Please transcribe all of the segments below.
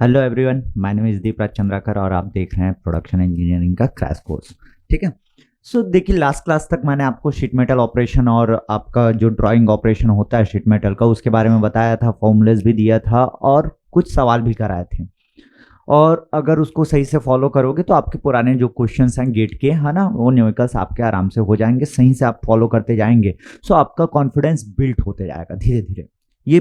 Hello everyone, my name is Deepraj Chandrakar और आप देख रहे हैं प्रोडक्शन इंजीनियरिंग का क्रैश कोर्स। ठीक है। सो देखिए, लास्ट क्लास तक मैंने आपको शीट मेटल ऑपरेशन और आपका जो ड्राइंग ऑपरेशन होता है शीट मेटल का उसके बारे में बताया था, फॉर्मूलेस भी दिया था और कुछ सवाल भी कराए थे। और अगर उसको सही से फॉलो करोगे तो आपके पुराने जो क्वेश्चंस हैं गेट के, है ना, वो न्यूमेरिकल्स आपके आराम से हो जाएंगे। सही से आप फॉलो करते जाएंगे सो आपका कॉन्फिडेंस बिल्ड होते जाएगा धीरे धीरे। ये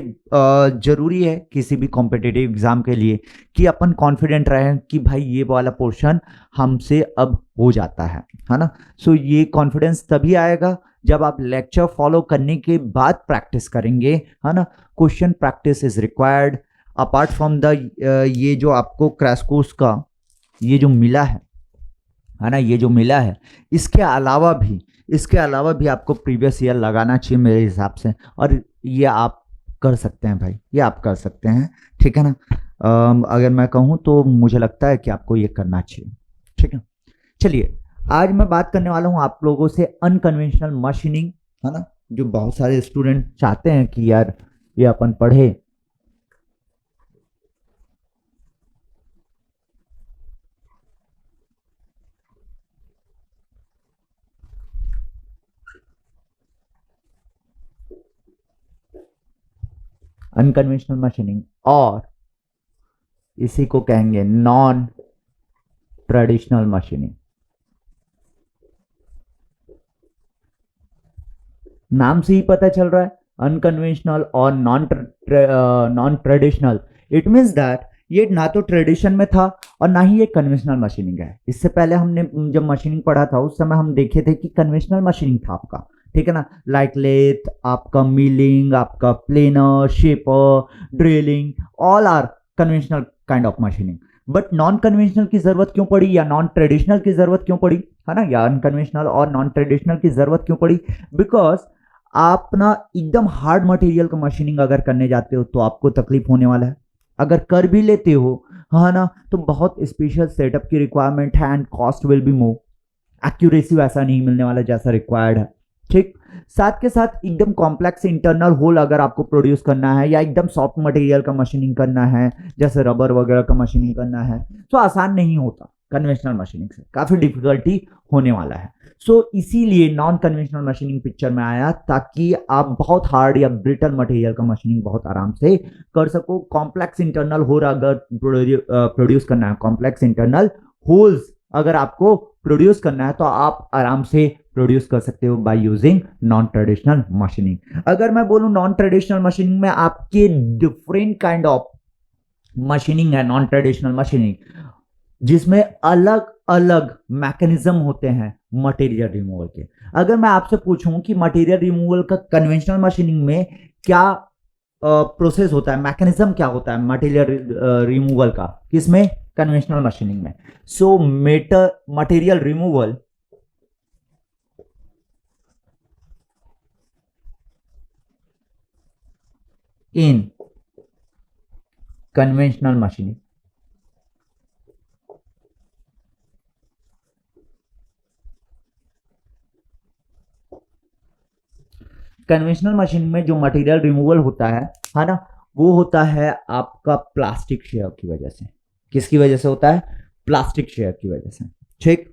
जरूरी है किसी भी कॉम्पिटिटिव एग्जाम के लिए कि अपन कॉन्फिडेंट रहें कि भाई ये वाला पोर्शन हमसे अब हो जाता है ना। सो ये कॉन्फिडेंस तभी आएगा जब आप लेक्चर फॉलो करने के बाद प्रैक्टिस करेंगे, है ना। Question practice is required apart from the ये जो आपको क्रैश कोर्स का ये जो मिला है ना, ये जो मिला है, इसके अलावा भी आपको प्रीवियस ईयर लगाना चाहिए मेरे हिसाब से। और ये आप कर सकते हैं भाई, ये आप कर सकते हैं। ठीक है ना। अगर मैं कहूँ तो मुझे लगता है कि आपको ये करना चाहिए। ठीक है। चलिए, आज मैं बात करने वाला हूँ आप लोगों से अनकन्वेंशनल मशीनिंग, है ना, जो बहुत सारे स्टूडेंट चाहते हैं कि यार ये अपन पढ़े। अनकन्वेंशनल मशीनिंग और इसी को कहेंगे नॉन ट्रेडिशनल मशीनिंग। नाम से ही पता चल रहा है, अनकन्वेंशनल और non traditional. It means that ये ना तो ट्रेडिशन में था और ना ही ये कन्वेंशनल मशीनिंग है। इससे पहले हमने जब मशीनिंग पढ़ा था उस समय हम देखे थे कि कन्वेंशनल मशीनिंग था आपका, ठीक है ना, लाइक लेथ, आपका मिलिंग, आपका planer, shaper, drilling, all are conventional kind of machining. But non conventional की जरूरत क्यों पड़ी या नॉन ट्रेडिशनल की जरूरत क्यों पड़ी, है ना, या अनकन्वेंशनल और नॉन ट्रेडिशनल की जरूरत क्यों पड़ी? बिकॉज आप ना एकदम हार्ड मटेरियल का मशीनिंग अगर करने जाते हो तो आपको तकलीफ होने वाला है। अगर कर भी लेते हो, हाँ ना, तो बहुत स्पेशल सेटअप की रिक्वायरमेंट है and cost will be more. Accuracy वैसा नहीं मिलने वाला जैसा रिक्वायर्ड है। ठीक। साथ के साथ एकदम कॉम्प्लेक्स इंटरनल होल अगर आपको प्रोड्यूस करना है या एकदम सॉफ्ट मटेरियल का मशीनिंग करना है जैसे रबर वगैरह का मशीनिंग करना है तो आसान नहीं होता। कन्वेंशनल मशीनिंग से काफी डिफिकल्टी होने वाला है। इसीलिए नॉन कन्वेंशनल मशीनिंग पिक्चर में आया ताकि आप बहुत हार्ड या ब्रिटल मटेरियल का मशीनिंग बहुत आराम से कर सको। कॉम्प्लेक्स इंटरनल होल अगर प्रोड्यूस करना है, कॉम्प्लेक्स इंटरनल होल्स अगर आपको प्रोड्यूस करना है तो आप आराम से प्रोड्यूस कर सकते हो by using non traditional machining. अगर मैं बोलूं नॉन ट्रेडिशनल मशीनिंग में आपके डिफरेंट काइंड ऑफ मशीनिंग है नॉन ट्रेडिशनल मशीनिंग, जिसमें अलग अलग मैकेनिज्म होते हैं मटेरियल रिमूवल के। अगर मैं आपसे पूछूं कि मटेरियल रिमूवल का कन्वेंशनल मशीनिंग में क्या प्रोसेस होता है, मैकेनिज्म क्या होता है मटेरियल रिमूवल का, किसमें? कन्वेंशनल मशीनिंग में। सो मटेरियल रिमूवल इन कन्वेंशनल मशीनिंग कन्वेंशनल मशीन में जो मटेरियल रिमूवल होता है ना, वो होता है आपका प्लास्टिक शेयर की वजह से। किसकी वजह से होता है? प्लास्टिक शेयर की वजह से। ठीक।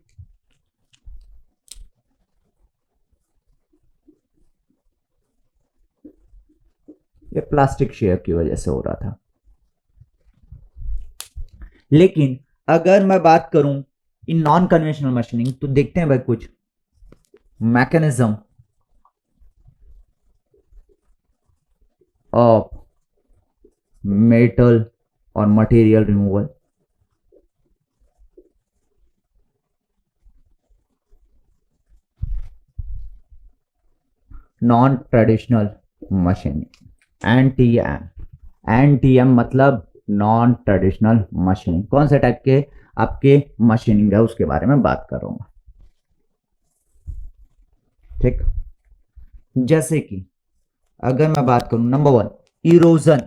ये प्लास्टिक शेयर की वजह से हो रहा था। लेकिन अगर मैं बात करूं इन नॉन कन्वेंशनल मशीनिंग तो देखते हैं भाई कुछ मैकेनिज्म ऑफ मेटल और material removal. Non traditional machining NTM मतलब नॉन ट्रेडिशनल मशीनिंग। कौन से टाइप के आपके मशीनिंग है उसके बारे में बात करूंगा। ठीक। जैसे कि अगर मैं बात करूं नंबर 1, इरोजन।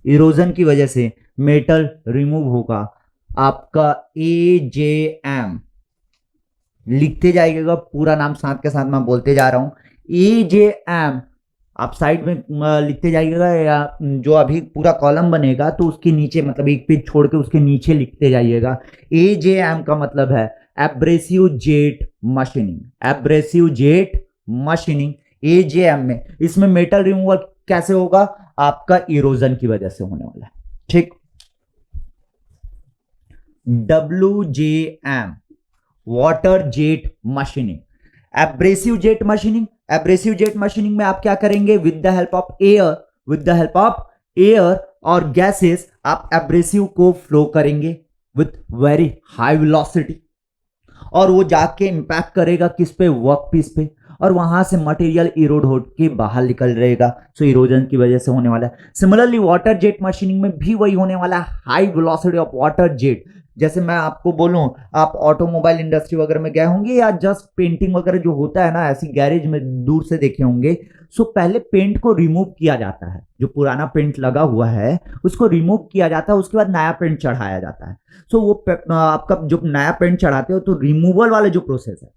इरोजन की वजह से मेटल रिमूव होगा। आपका एजेएम लिखते जाइएगा, पूरा नाम साथ के साथ मैं बोलते जा रहा हूं। एजेएम आप साइड में लिखते जाइएगा, या जो अभी पूरा कॉलम बनेगा तो उसके नीचे, मतलब एक पेज छोड़ के उसके नीचे लिखते जाइएगा। AJM का मतलब है abrasive jet machining, abrasive jet machining AJM में। इसमें मेटल रिमूवल कैसे होगा? आपका इरोजन की वजह से होने वाला है, ठीक। WJM water jet machining, abrasive jet machining. Abrasive jet machining में आप क्या करेंगे? With the help of air, with the help of air और गैसेस आप एब्रेसिव को फ्लो करेंगे विथ वेरी हाई वेलोसिटी, और वो जाके इंपैक्ट करेगा किस पे? वर्क पीस पे, और वहां से मटेरियल इरोड हो के बाहर निकल रहेगा। सो इरोजन की वजह से होने वाला है। सिमिलरली वाटर जेट मशीनिंग में भी वही होने वाला है, high velocity of water jet. जैसे मैं आपको बोलूं, आप ऑटोमोबाइल इंडस्ट्री वगैरह में गए होंगे, या जस्ट पेंटिंग वगैरह जो होता है ना, ऐसी गैरेज में दूर से देखे होंगे। सो पहले पेंट को रिमूव किया जाता है, जो पुराना पेंट लगा हुआ है उसको रिमूव किया जाता है, उसके बाद नया पेंट चढ़ाया जाता है। सो वो आपका जो नया पेंट चढ़ाते हो तो रिमूवल वाले जो प्रोसेस है,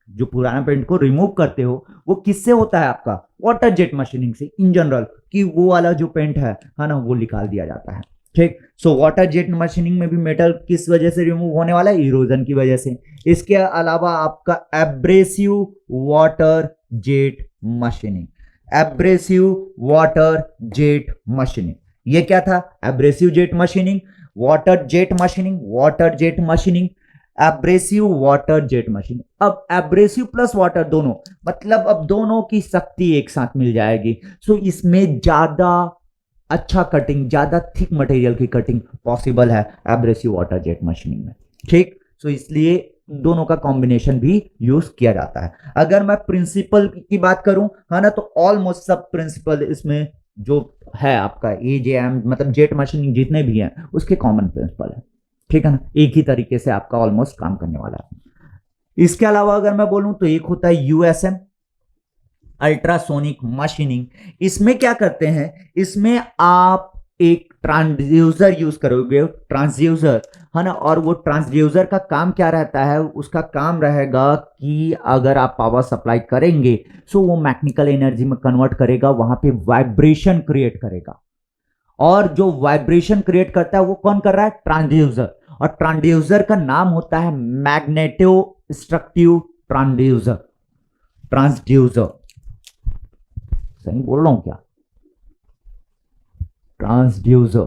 जो पुराना पेंट को रिमूव करते हो, वो किससे होता है? आपका वाटर जेट मशीनिंग से इन जनरल, कि वो वाला जो पेंट है ना, वो निकाल दिया जाता है, ठीक। सो वाटर जेट मशीनिंग में भी मेटल किस वजह से रिमूव होने वाला है? इरोजन की वजह से। इसके अलावा आपका abrasive water jet machining, abrasive water jet machining, ये क्या था? Abrasive jet machining, water jet machining, water jet machining, abrasive water jet machining. अब एब्रेसिव प्लस वाटर दोनों, मतलब अब दोनों की शक्ति एक साथ मिल जाएगी। सो इसमें ज्यादा अच्छा कटिंग, ज्यादा थिक मटेरियल की कटिंग पॉसिबल है एब्रेसिव वाटर जेट मशीनिंग में, ठीक। सो इसलिए दोनों का कॉम्बिनेशन भी यूज किया जाता है। अगर मैं प्रिंसिपल की बात करूं, है ना, तो ऑलमोस्ट सब प्रिंसिपल इसमें जो है आपका AJM, मतलब जेट मशीनिंग जितने भी हैं उसके कॉमन प्रिंसिपल है, ठीक है ना। एक ही तरीके से आपका ऑलमोस्ट काम करने वाला है। इसके अलावा अगर मैं बोलूं तो एक होता है USM, अल्ट्रासोनिक मशीनिंग। इसमें क्या करते हैं? इसमें आप एक ट्रांसड्यूसर यूज करोगे, ट्रांसड्यूसर, है ना। और वो ट्रांसड्यूसर का काम क्या रहता है? उसका काम रहेगा कि अगर आप पावर सप्लाई करेंगे सो वो मैकेनिकल एनर्जी में कन्वर्ट करेगा, वहां पे वाइब्रेशन क्रिएट करेगा। और जो वाइब्रेशन क्रिएट करता है वो कौन कर रहा है? ट्रांसड्यूसर। और ट्रांसड्यूसर का नाम होता है मैग्नेटो स्ट्रक्टिव ट्रांसड्यूसर, ट्रांसड्यूसर, सही बोल रहा हूं क्या? ट्रांसड्यूसर,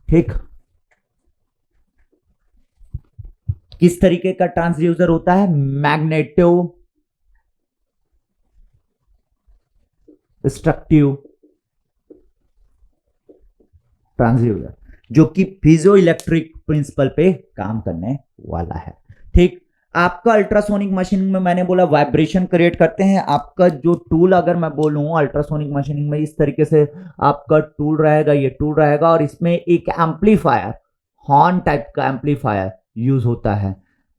ठीक। किस तरीके का ट्रांसड्यूसर होता है? मैग्नेटो स्ट्रक्टिव ट्रांसड्यूसर, जो कि पीजो इलेक्ट्रिक प्रिंसिपल पे काम करने वाला है, ठीक। आपका अल्ट्रासोनिक मशीनिंग में मैंने बोला वाइब्रेशन क्रिएट करते हैं। आपका जो टूल, अगर मैं बोलूं अल्ट्रासोनिक मशीनिंग में, इस तरीके से आपका टूल रहेगा, ये टूल रहेगा, और इसमें एक एम्पलीफायर, हॉर्न टाइप का एम्पलीफायर यूज होता है।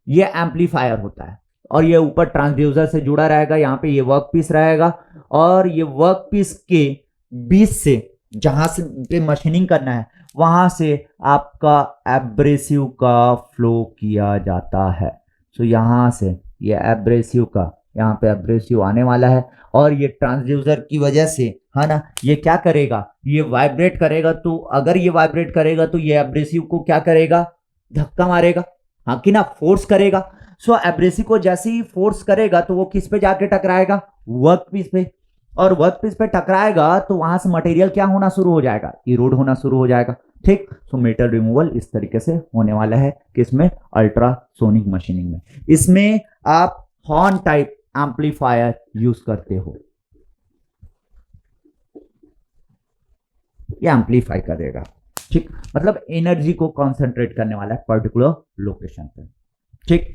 ये एम्पलीफायर होता है, और ये ऊपर ट्रांसड्यूसर से जुड़ा रहेगा। यहाँ पे ये वर्क पीस रहेगा, और ये वर्क पीस के बीच से जहां से पे मशीनिंग करना है वहां से आपका एब्रेसिव का फ्लो किया जाता है। सो यहां से ये एब्रेसिव का, यहाँ पे एब्रेसिव आने वाला है, और ये ट्रांसड्यूसर की वजह से, है ना, ये क्या करेगा? ये वाइब्रेट करेगा। तो अगर ये वाइब्रेट करेगा तो ये एब्रेसिव को क्या करेगा? धक्का मारेगा, हाँ कि ना, फोर्स करेगा। सो एब्रेसिव को जैसे ही फोर्स करेगा तो वो किस पे जाके टकराएगा? वर्क पीस पे। और वर्क पीस पे टकराएगा तो वहां से मटेरियल क्या होना शुरू हो जाएगा? इरोड होना शुरू हो जाएगा, ठीक। सो मेटल रिमूवल इस तरीके से होने वाला है किसमें? अल्ट्रासोनिक मशीनिंग में। इसमें आप हॉर्न टाइप एम्पलीफायर यूज करते हो, ये एम्पलीफाई करेगा, ठीक। मतलब एनर्जी को कॉन्सेंट्रेट करने वाला है पर्टिकुलर लोकेशन पे, ठीक।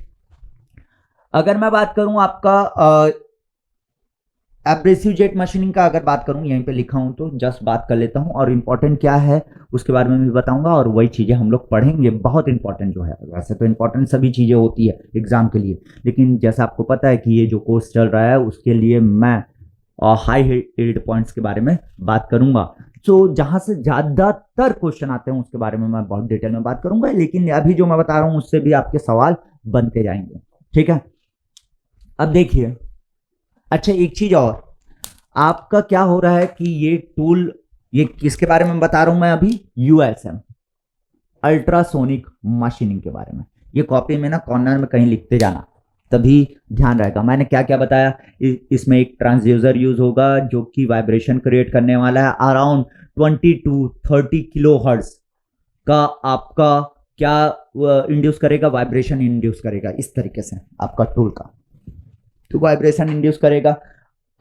अगर मैं बात करूं आपका एब्रेसिव जेट मशीनिंग का, अगर बात करूं, यहीं पे लिखा हूं तो जस्ट बात कर लेता हूं, और इंपॉर्टेंट क्या है उसके बारे में भी बताऊंगा, और वही चीजें हम लोग पढ़ेंगे। बहुत इंपॉर्टेंट जो है, वैसे तो इंपॉर्टेंट सभी चीजें होती है एग्जाम के लिए, लेकिन जैसा आपको पता है कि ये जो कोर्स चल रहा है उसके लिए मैं हाई यील्ड पॉइंट्स के बारे में बात करूंगा। तो जहां से ज्यादातर क्वेश्चन आते हैं उसके बारे में मैं बहुत डिटेल में बात करूंगा, लेकिन अभी जो मैं बता रहा हूं उससे भी आपके सवाल बनते जाएंगे, ठीक है। अब देखिए, अच्छा एक चीज और, आपका क्या हो रहा है कि ये टूल, ये किसके बारे में बता रहा हूं मैं अभी, यूएसएम, अल्ट्रासोनिक मशीनिंग के बारे में। ये कॉपी में ना कॉर्नर में कहीं लिखते जाना, तभी ध्यान रहेगा। मैंने क्या क्या बताया, इसमें एक ट्रांसड्यूसर यूज होगा जो कि वाइब्रेशन क्रिएट करने वाला है अराउंड 20 to 30 किलो हर्ट्ज का, आपका क्या इंड्यूस करेगा, वाइब्रेशन इंड्यूस करेगा। इस तरीके से आपका टूल का तो वाइब्रेशन इंड्यूस करेगा,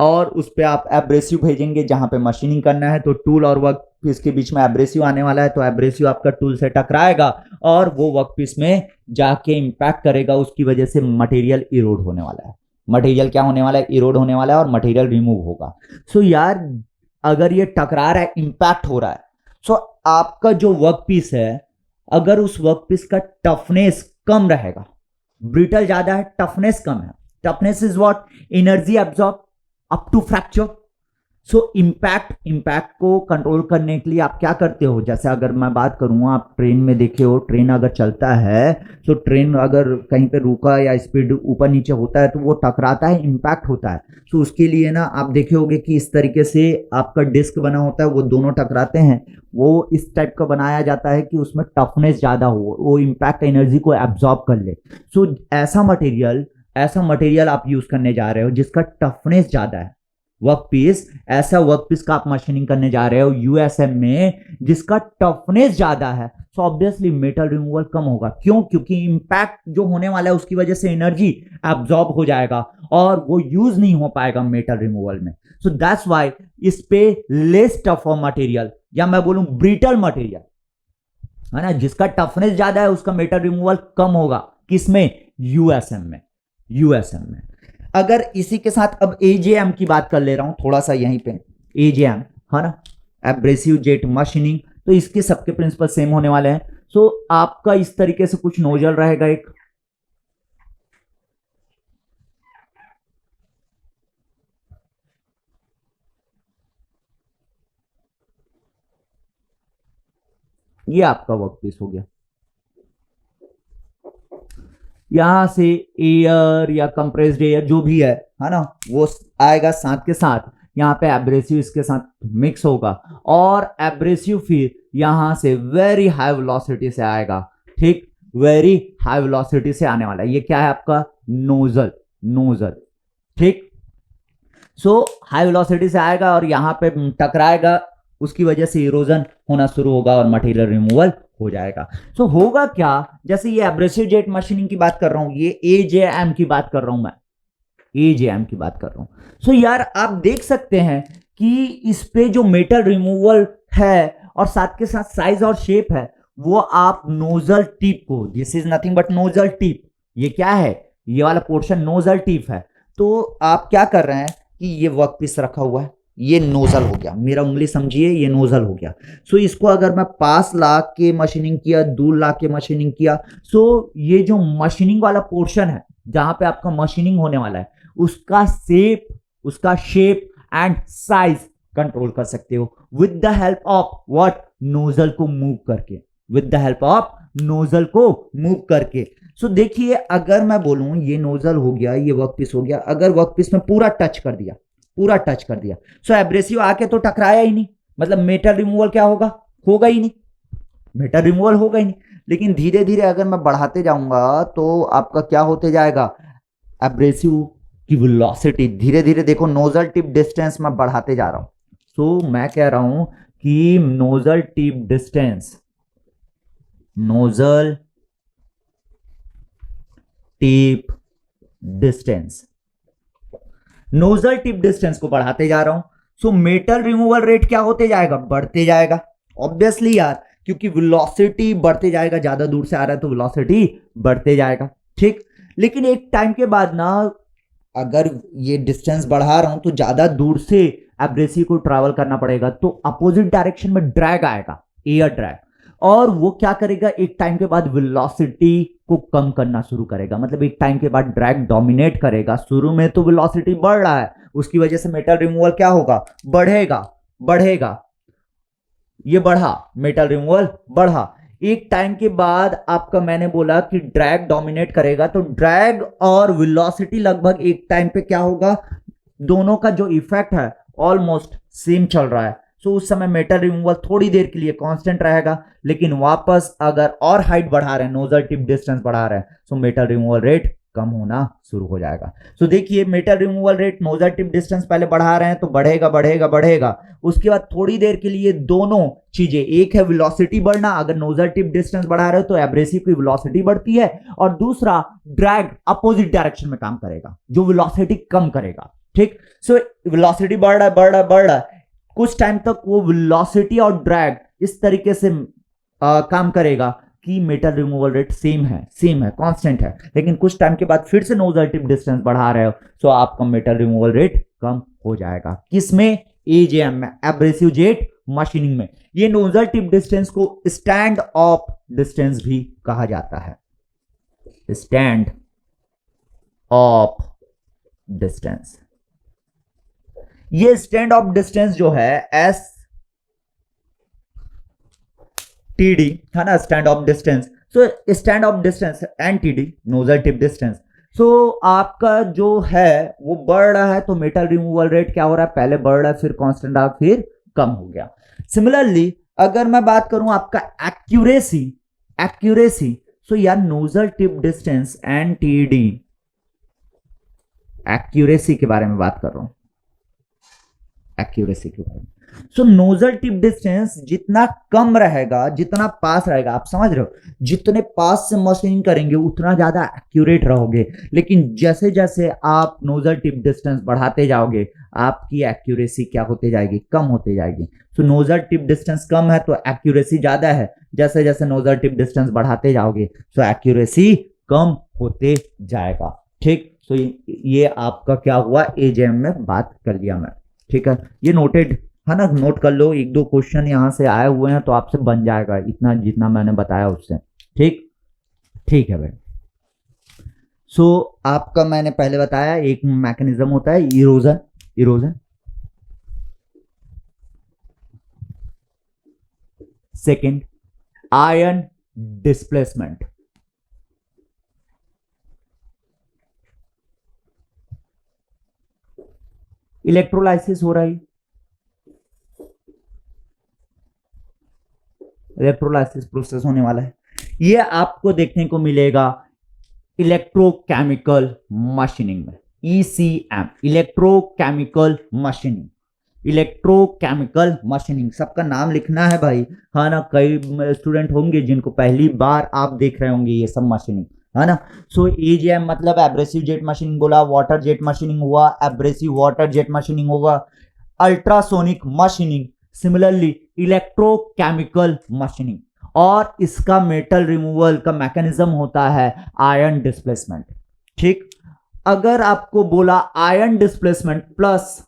और उस पर आप एब्रेसिव भेजेंगे जहां पे मशीनिंग करना है। तो टूल और वर्क पीस के बीच में एब्रेसिव आने वाला है, तो एब्रेसिव आपका टूल से टकराएगा और वो वर्क पीस में जाके इंपैक्ट करेगा। उसकी वजह से मटेरियल इरोड होने वाला है। मटेरियल क्या होने वाला है, इरोड होने वाला है और मटेरियल रिमूव होगा। सो यार अगर ये टकरा रहा है, इंपैक्ट हो रहा है, सो आपका जो वर्क पीस है, अगर उस वर्क पीस का टफनेस कम रहेगा, ब्रिटल ज्यादा है, टफनेस कम है, toughness is what, energy absorb up to fracture. So impact को कंट्रोल करने के लिए आप क्या करते हो, जैसे अगर मैं बात करूं, आप ट्रेन में देखे हो, ट्रेन अगर चलता है तो ट्रेन अगर कहीं पे रुका या स्पीड ऊपर नीचे होता है तो वो टकराता है, इंपैक्ट होता है। तो उसके लिए ना आप देखे होगे कि इस तरीके से आपका डिस्क बना होता है, वो दोनों टकराते हैं, वो इस टाइप का बनाया जाता है कि उसमें टफनेस ज्यादा हो, वो इंपैक्ट एनर्जी को एब्जॉर्ब कर ले। सो ऐसा मटेरियल आप यूज करने जा रहे हो जिसका टफनेस ज्यादा है, वर्क पीस, ऐसा वर्क पीस का आप मशीनिंग करने जा रहे हो यूएसएम में जिसका टफनेस ज्यादा है। सो ऑब्वियसली मेटल रिमूवल कम होगा। क्यों? क्योंकि इंपैक्ट जो होने वाला है उसकी वजह से एनर्जी एब्जॉर्ब हो जाएगा और वो यूज नहीं हो पाएगा मेटल रिमूवल में। सो दैट्स व्हाई इस पे लेस टफ मटेरियल, या मैं बोलूं ब्रिटल मटेरियल है ना, जिसका टफनेस ज्यादा है उसका मेटल रिमूवल कम होगा। किसमें? यूएसएम में। अगर इसी के साथ अब एजेएम की बात कर ले रहा हूं थोड़ा सा यहीं पे, एजेएम है ना, एब्रेसिव जेट मशीनिंग, तो इसके सबके प्रिंसिपल सेम होने वाले हैं। सो आपका इस तरीके से कुछ नोजल रहेगा, एक ये आपका वर्कपीस हो गया। यहां से एयर या कंप्रेस्ड एयर जो भी है ना, वो आएगा साथ के साथ, यहाँ पे एब्रेसिव इसके साथ मिक्स होगा और एब्रेसिव फिर यहां से वेरी हाई वेलोसिटी से आएगा। ठीक, वेरी हाई वेलोसिटी से आने वाला है। ये क्या है आपका? नोजल। ठीक, सो हाई वेलोसिटी से आएगा और यहां पे टकराएगा, उसकी वजह से इरोजन होना शुरू होगा और मटेरियल रिमूवल हो जाएगा। सो होगा क्या, जैसे ये एब्रेसिव जेट मशीनिंग की बात कर रहा हूं, ये एजेएम की बात कर रहा हूं मैं, एजेएम की बात कर रहा हूं। सो यार आप देख सकते हैं कि इस पे जो मेटल रिमूवल है और साथ के साथ साइज और शेप है, वो आप नोजल टिप को, this is nothing but nozzle tip, ये क्या है, ये वाला पोर्शन नोजल टिप है। तो आप क्या कर रहे हैं कि ये वर्कपीस रखा हुआ है, ये नोजल हो गया, मेरा उंगली समझिए, ये नोजल हो गया। सो इसको अगर मैं पास ला के मशीनिंग किया, दूर ला के मशीनिंग किया, सो ये जो मशीनिंग वाला पोर्शन है जहां पे आपका मशीनिंग होने वाला है, उसका शेप एंड साइज कंट्रोल कर सकते हो with the help of what, nozzle को मूव करके, with the help of nozzle को मूव करके। सो देखिए अगर मैं बोलूं ये नोजल हो गया, ये वर्कपीस हो गया, अगर वर्कपीस में पूरा टच कर दिया, सो एब्रेसिव आके तो टकराया ही नहीं, मतलब मेटल रिमूवल क्या होगा, होगा ही नहीं, मेटल रिमूवल होगा ही नहीं। लेकिन धीरे धीरे अगर मैं बढ़ाते जाऊंगा तो आपका क्या होते जाएगा, एब्रेसिव की वेलोसिटी धीरे धीरे, देखो नोजल टिप डिस्टेंस मैं बढ़ाते जा रहा हूं। सो मैं कह रहा हूं कि नोजल टिप डिस्टेंस को बढ़ाते जा रहा हूं। सो मेटल रिमूवल रेट क्या होते जाएगा, बढ़ते जाएगा ऑब्वियसली यार, क्योंकि वेलोसिटी बढ़ते जाएगा, ज्यादा दूर से आ रहा है तो वेलोसिटी बढ़ते जाएगा। ठीक, लेकिन एक टाइम के बाद ना, अगर ये डिस्टेंस बढ़ा रहा हूं तो ज्यादा दूर से एब्रेसिव को ट्रैवल करना पड़ेगा, तो अपोजिट डायरेक्शन में ड्रैग आएगा, एयर ड्रैग, और वो क्या करेगा, एक टाइम के बाद वेलोसिटी को कम करना शुरू करेगा। मतलब एक टाइम के बाद ड्रैग डोमिनेट करेगा। शुरू में तो वेलोसिटी बढ़ रहा है, उसकी वजह से मेटल रिमूवल क्या होगा, बढ़ेगा, ये बढ़ा, मेटल रिमूवल बढ़ा। एक टाइम के बाद आपका, मैंने बोला कि ड्रैग डोमिनेट करेगा, तो ड्रैग और वेलोसिटी लगभग एक टाइम पे क्या होगा, दोनों का जो इफेक्ट है ऑलमोस्ट सेम चल रहा है, सो उस समय मेटल रिमूवल थोड़ी देर के लिए कांस्टेंट रहेगा, लेकिन वापस अगर और हाइट बढ़ा रहे हैं, नोजल टिप डिस्टेंस बढ़ा रहे हैं, सो मेटल रिमूवल रेट कम होना शुरू हो जाएगा। सो देखिए metal removal rate, nozzle tip distance पहले बढ़ा रहे हैं तो बढ़ेगा बढ़ेगा बढ़ेगा, उसके बाद थोड़ी देर के लिए दोनों चीजें, एक है वेलोसिटी बढ़ना, अगर नोजल टिप डिस्टेंस बढ़ा रहे हो तो एब्रेसिव की वेलोसिटी बढ़ती है, और दूसरा ड्रैग अपोजिट डायरेक्शन में काम करेगा जो वेलोसिटी कम करेगा। ठीक, सो वेलोसिटी बढ़ रहा है बढ़ रहा है बढ़ रहा है, कुछ टाइम तक वो वेलोसिटी और ड्रैग इस तरीके से काम करेगा कि मेटल रिमूवल रेट सेम है कांस्टेंट है, लेकिन कुछ टाइम के बाद फिर से नोजल टिप डिस्टेंस बढ़ा रहे हो, सो आपका मेटल रिमूवल रेट कम हो जाएगा। किसमें? एजेएम में, एब्रेसिव जेट मशीनिंग में। ये नोजल टिप डिस्टेंस को स्टैंड ऑफ डिस्टेंस भी कहा जाता है, स्टैंड ऑफ डिस्टेंस। ये स्टैंड ऑफ डिस्टेंस जो है एस टीडी है ना, stand off distance. So stand off distance and TD, nozzle tip distance. So आपका जो है वो बढ़ रहा है तो मेटल रिमूवल रेट क्या हो रहा है, पहले बढ़ रहा है फिर कांस्टेंट रहा फिर कम हो गया। सिमिलरली अगर मैं बात करूं आपका एक्यूरेसी, सो यार nozzle tip distance and TD, accuracy के बारे में बात कर रहा हूं, एक्यूरेसी के बारे में। सो नोजल टिप डिस्टेंस जितना कम रहेगा, जितना पास रहेगा, आप समझ रहे हो, जितने पास से मशीनिंग करेंगे उतना ज्यादा एक्यूरेट रहोगे, लेकिन जैसे जैसे आप नोजल टिप डिस्टेंस बढ़ाते जाओगे आपकी एक्यूरेसी क्या होते जाएगी, कम होते जाएगी। सो नोजल टिप डिस्टेंस कम है तो एक्यूरेसी ज्यादा है, जैसे जैसे नोजल टिप डिस्टेंस बढ़ाते जाओगे सो एक्यूरेसी कम होते जाएगा। ठीक, सो ये आपका क्या हुआ, एजेएम में बात कर लिया मैं। ठीक है, ये नोटेड है ना, नोट कर लो, एक दो क्वेश्चन यहां से आए हुए हैं तो आपसे बन जाएगा इतना जितना मैंने बताया उससे। ठीक, ठीक है भाई। सो आपका मैंने पहले बताया एक मैकेनिज्म होता है erosion, second ion displacement, electrolysis हो रहा है, इलेक्ट्रोलाइसिस प्रोसेस होने वाला है, ये आपको देखने को मिलेगा इलेक्ट्रोकेमिकल मशीनिंग में, ECM, electrochemical machining, electrochemical machining, सबका नाम लिखना है भाई, है ना। कई स्टूडेंट होंगे जिनको पहली बार आप देख रहे होंगे ये सब मशीनिंग, है ना। सो एजेएम मतलब एब्रेसिव जेट मशीनिंग बोला, वाटर जेट मशीनिंग हुआ, एब्रेसिव वाटर जेट मशीनिंग होगा, ultrasonic machining, similarly electrochemical machining, और इसका मेटल रिमूवल का मैकेनिज्म होता है आयन डिस्प्लेसमेंट। ठीक, अगर आपको बोला ion displacement plus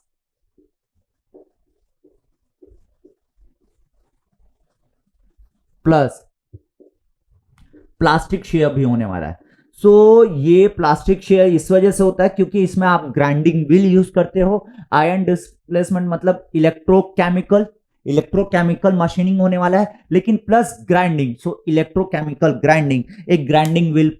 plastic share भी होने वाला है। सो ये प्लास्टिक शेयर इस वजह से होता है क्योंकि इसमें आप ग्राइंडिंग व्हील यूज करते हो। आयन डिस्प्लेसमेंट मतलब इलेक्ट्रोकेमिकल मशीनिंग होने वाला है, लेकिन प्लस ग्राइंडिंग, सो इलेक्ट्रोकेमिकल ग्राइंडिंग, एक ग्राइंडिंग व्हील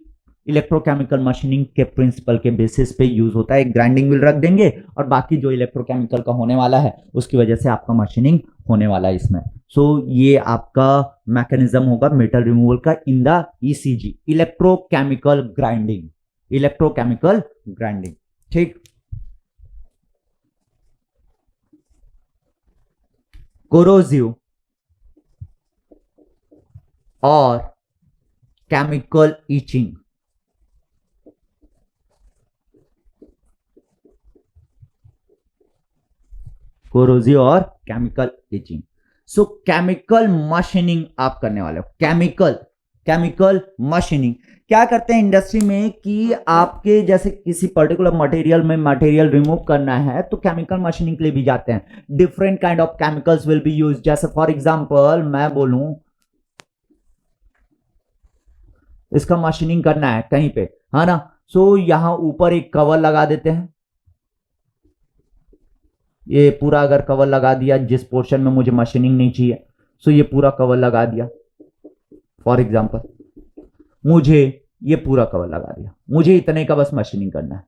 इलेक्ट्रोकेमिकल मशीनिंग के प्रिंसिपल के बेसिस पे यूज होता है। एक ग्राइंडिंग व्हील रख देंगे और बाकी जो इलेक्ट्रोकेमिकल का होने वाला है उसकी वजह से आपका मशीनिंग होने वाला है इसमें। सो ये आपका मैकेनिज्म होगा मेटल रिमूवल का in the ECG, electrochemical grinding, electrochemical grinding. ठीक, कोरोसिव और केमिकल ईचिंग, कोरोसिव और केमिकल ईचिंग। सो केमिकल मशीनिंग आप करने वाले हो। केमिकल मशीनिंग क्या करते हैं इंडस्ट्री में कि आपके जैसे किसी पर्टिकुलर मटेरियल में मटेरियल रिमूव करना है तो केमिकल मशीनिंग के लिए भी जाते हैं। Different kind of chemicals will be use, जैसे फॉर एग्जांपल मैं बोलूं इसका मशीनिंग करना है कहीं पे, है ना। सो यहां ऊपर एक कवर लगा देते हैं, ये पूरा अगर कवर लगा दिया जिस पोर्शन में मुझे मशीनिंग नहीं चाहिए, सो ये पूरा कवर लगा दिया। फॉर एग्जांपल मुझे ये पूरा कवर लगा दिया, मुझे इतने का बस मशीनिंग करना है,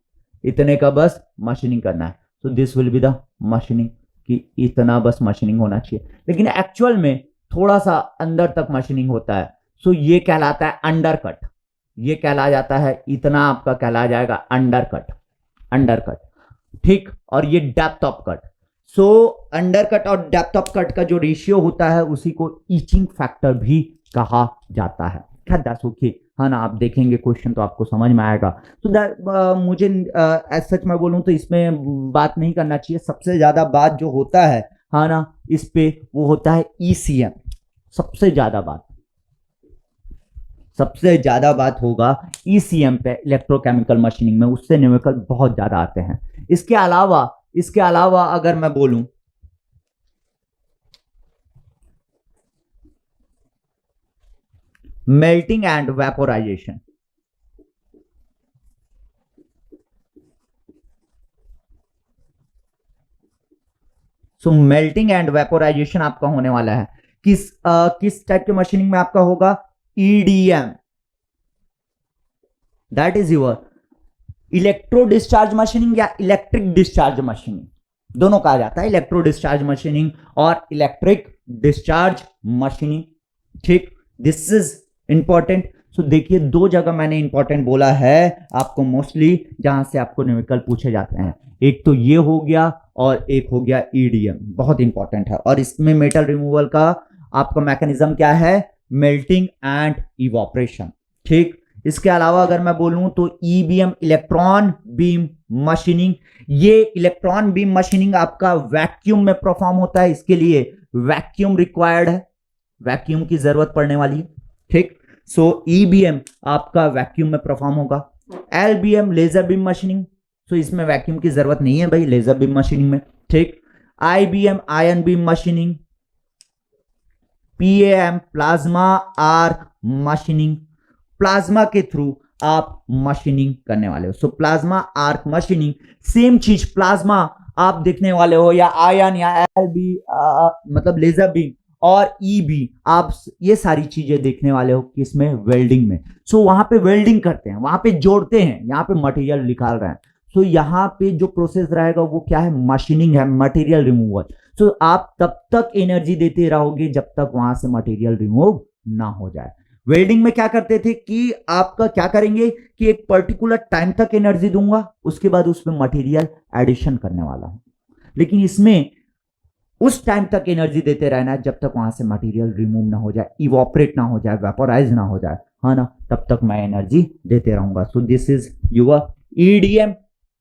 इतने का बस मशीनिंग करना है, so this will be the machining. कि इतना बस मशीनिंग होना चाहिए, लेकिन एक्चुअल में थोड़ा सा अंदर तक मशीनिंग होता है। सो ये कहलाता है अंडरकट, ये कहला जाता है, इतना आपका कहला जाएगा अंडरकट, अंडरकट, ठीक। और ये depth of cut. So undercut और डेप्थ ऑफ कट का जो रेशियो होता है उसी को ईचिंग फैक्टर भी कहा जाता है। खैर दैट्स ओके, हाँ ना, आप देखेंगे क्वेश्चन तो आपको समझ में आएगा। तो मुझे एज सच मैं बोलूं तो इसमें बात नहीं करना चाहिए। सबसे ज्यादा बात जो होता है, हाँ ना, इस पे वो होता है ईसीएम। सबसे ज्यादा बात, सबसे ज्यादा बात होगा ईसीएम पे, इलेक्ट्रोकेमिकल मशीनिंग में। उससे न्यूमेरिकल बहुत ज्यादा आते हैं। इसके अलावा अगर मैं बोलूं, melting and vaporisation, so melting and vaporisation आपका होने वाला है किस टाइप के मशीनिंग में आपका होगा, EDM, that is your electro discharge machining या इलेक्ट्रिक डिस्चार्ज मशीनिंग, दोनों कहा जाता है, इलेक्ट्रो डिस्चार्ज मशीनिंग और इलेक्ट्रिक डिस्चार्ज मशीनिंग, ठीक। This is important. सो देखिए, दो जगह मैंने इंपॉर्टेंट बोला है आपको मोस्टली, जहां से आपको न्यूमेरिकल पूछे जाते हैं। एक तो ये हो गया और एक हो गया ईडीएम, बहुत इंपॉर्टेंट है। और इसमें मेटल रिमूवल का आपका मैकेनिज्म क्या है, मेल्टिंग एंड इवोपरेशन, ठीक। इसके अलावा अगर मैं बोलूं तो ईबीएम, इलेक्ट्रॉन बीम मशीनिंग। ये इलेक्ट्रॉन बीम मशीनिंग आपका वैक्यूम में परफॉर्म होता है, इसके लिए वैक्यूम रिक्वायर्ड है, वैक्यूम की जरूरत पड़ने वाली है, ठीक। सो ईबीएम आपका वैक्यूम में परफॉर्म होगा। एलबीएम, लेजर बीम मशीनिंग, सो इसमें वैक्यूम की जरूरत नहीं है भाई, लेजर बीम मशीनिंग में, ठीक। IBM, ion beam machining. PAM, plasma arc machining, plasma के थ्रू आप मशीनिंग करने वाले हो। So plasma arc machining, same चीज, प्लाज्मा आप देखने वाले हो, या आयन या एलबी मतलब लेजर बीम, और ईबी आप ये सारी चीजें देखने वाले हो किसमें, वेल्डिंग में। सो वहां पे वेल्डिंग करते हैं, वहां पे जोड़ते हैं, यहाँ पे मटेरियल निकाल रहे हैं। सो यहाँ पे जो प्रोसेस रहेगा वो क्या है, मशीनिंग है, मटेरियल रिमूवल। सो आप तब तक एनर्जी देते रहोगे जब तक वहां से मटेरियल रिमूव ना हो जाए। वेल्डिंग में क्या करते थे कि आपका क्या करेंगे कि एक पर्टिकुलर टाइम तक एनर्जी दूंगा, उसके बाद उसमें मटेरियल एडिशन करने वाला हूं। लेकिन इसमें उस टाइम तक एनर्जी देते रहना है जब तक वहां से मटेरियल रिमूव ना हो जाए, इवोपरेट ना हो जाए, वेपोराइज ना हो जाए, हाँ ना, तब तक मैं एनर्जी देते रहूंगा। So this is your EDM,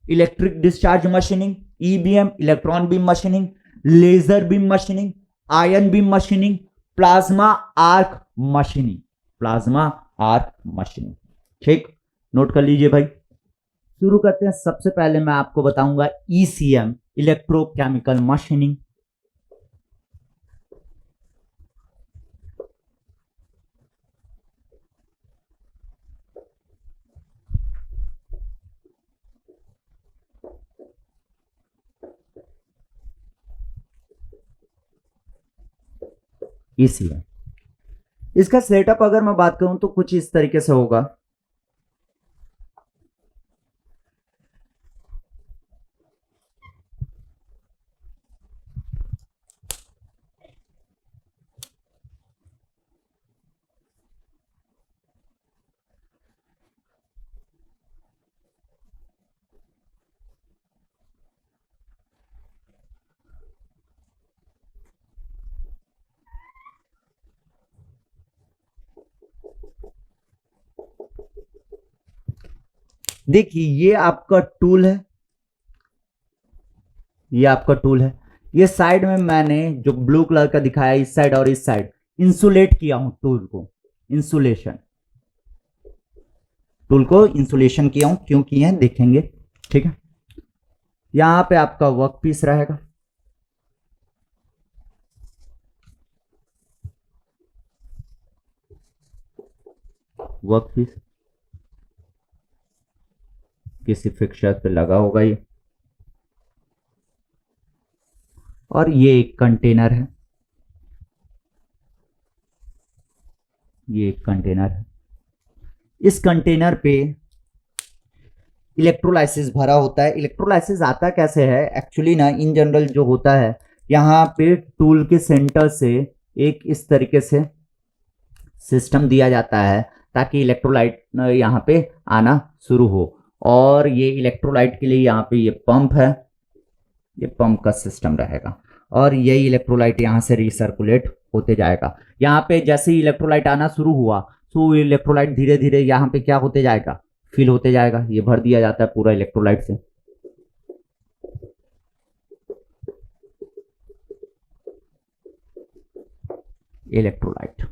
electric discharge machining, EBM, electron beam machining, laser beam machining, ion beam machining, plasma arc machining, plasma arc machining, ठीक। नोट कर लीजिए भाई। शुरू करते हैं। सबसे पहले मैं आपको बताऊंगा ईसीएम, इलेक्ट्रोकेमिकल मशीनिंग। ईसीएम, इसका सेटअप अगर मैं बात करूं तो कुछ इस तरीके से होगा। देखिए, ये आपका टूल है, ये आपका टूल है। ये साइड में मैंने जो ब्लू कलर का दिखाया, इस साइड और इस साइड इंसुलेट किया हूं टूल को, इंसुलेशन, टूल को इंसुलेशन किया हूं, क्यों किया है देखेंगे, ठीक है। यहां पे आपका वर्क पीस रहेगा, वर्क पीस किसी फिक्सचर पे लगा होगा ये, और ये एक कंटेनर है, ये एक कंटेनर है। इस कंटेनर पे इलेक्ट्रोलाइसिस भरा होता है। इलेक्ट्रोलाइसिस आता कैसे है एक्चुअली ना, इन जनरल जो होता है यहाँ पे टूल के सेंटर से एक इस तरीके से सिस्टम दिया जाता है ताकि इलेक्ट्रोलाइट यहाँ पे आना शुरू हो। और ये इलेक्ट्रोलाइट के लिए यहाँ पे ये पंप है, ये पंप का सिस्टम रहेगा और यही इलेक्ट्रोलाइट यहाँ से रिसर्कुलेट होते जाएगा। यहाँ पे जैसे ही इलेक्ट्रोलाइट आना शुरू हुआ तो इलेक्ट्रोलाइट धीरे धीरे यहाँ पे क्या होते जाएगा, फिल होते जाएगा। ये भर दिया जाता है पूरा इलेक्ट्रोलाइट से। इलेक्ट्रोलाइट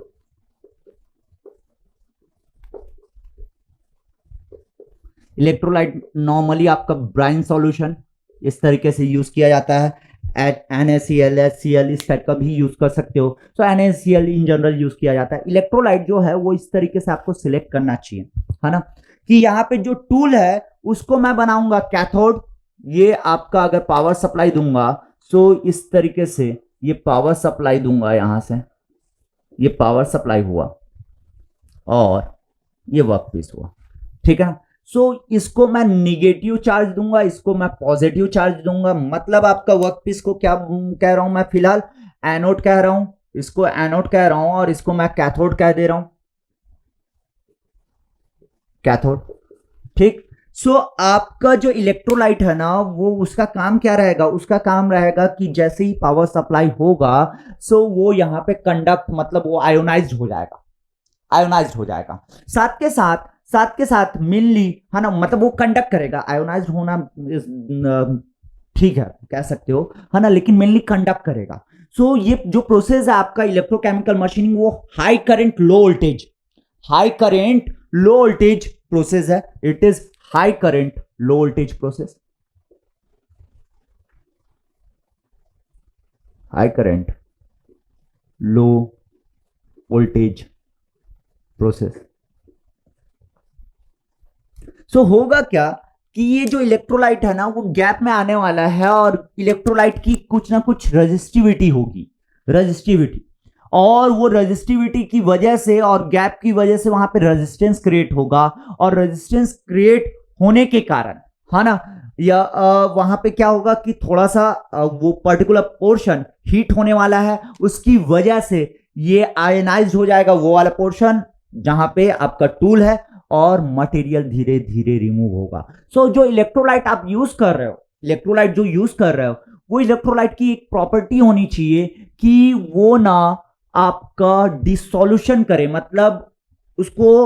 इलेक्ट्रोलाइट नॉर्मली आपका ब्राइन सॉल्यूशन इस तरीके से यूज किया जाता है। NaCl, HCl इस टाइप का भी यूज कर सकते हो। तो NaCl इन जनरल यूज किया जाता है। इलेक्ट्रोलाइट जो है वो इस तरीके से आपको सिलेक्ट करना चाहिए, है ना, कि यहाँ पे जो टूल है उसको मैं बनाऊंगा कैथोड। ये आपका अगर पावर सप्लाई दूंगा तो इस तरीके से ये पावर सप्लाई दूंगा, यहां से ये पावर सप्लाई हुआ और ये वर्कपीस हुआ, ठीक है। सो इसको मैं निगेटिव चार्ज दूंगा, इसको मैं पॉजिटिव चार्ज दूंगा। मतलब आपका वर्कपीस को क्या कह रहा हूं मैं, फिलहाल एनोड कह रहा हूं, इसको एनोड कह रहा हूं और इसको मैं कैथोड कह दे रहा हूं, कैथोड, ठीक। सो आपका जो इलेक्ट्रोलाइट है ना वो उसका काम क्या रहेगा, उसका काम रहेगा कि जैसे ही पावर सप्लाई होगा सो वो यहां पे कंडक्ट, मतलब वो आयोनाइज्ड हो जाएगा, आयोनाइज्ड हो जाएगा। साथ के साथ मेनली, है ना, मतलब वो कंडक्ट करेगा। आयोनाइज्ड होना ठीक है, कह सकते हो, है ना, लेकिन मेनली कंडक्ट करेगा। सो ये जो प्रोसेस है आपका इलेक्ट्रोकेमिकल मशीनिंग, वो high current low voltage, high current low voltage process है। It is high current low voltage process, high current low voltage process. So होगा क्या कि ये जो इलेक्ट्रोलाइट है ना वो गैप में आने वाला है और इलेक्ट्रोलाइट की कुछ ना कुछ रेजिस्टिविटी होगी, रेजिस्टिविटी, और वो रेजिस्टिविटी की वजह से और गैप की वजह से वहां पे रेजिस्टेंस क्रिएट होगा और रेजिस्टेंस क्रिएट होने के कारण, है ना, या वहां पे क्या होगा कि थोड़ा सा वो पर्टिकुलर पोर्शन हीट होने वाला है, उसकी वजह से ये आयनाइज्ड हो जाएगा वो वाला पोर्शन जहां पे आपका टूल है और मटेरियल धीरे धीरे रिमूव होगा। सो जो इलेक्ट्रोलाइट आप यूज कर रहे हो, इलेक्ट्रोलाइट जो यूज कर रहे हो, वो इलेक्ट्रोलाइट की एक प्रॉपर्टी होनी चाहिए कि वो ना आपका डिसोल्यूशन करे। मतलब उसको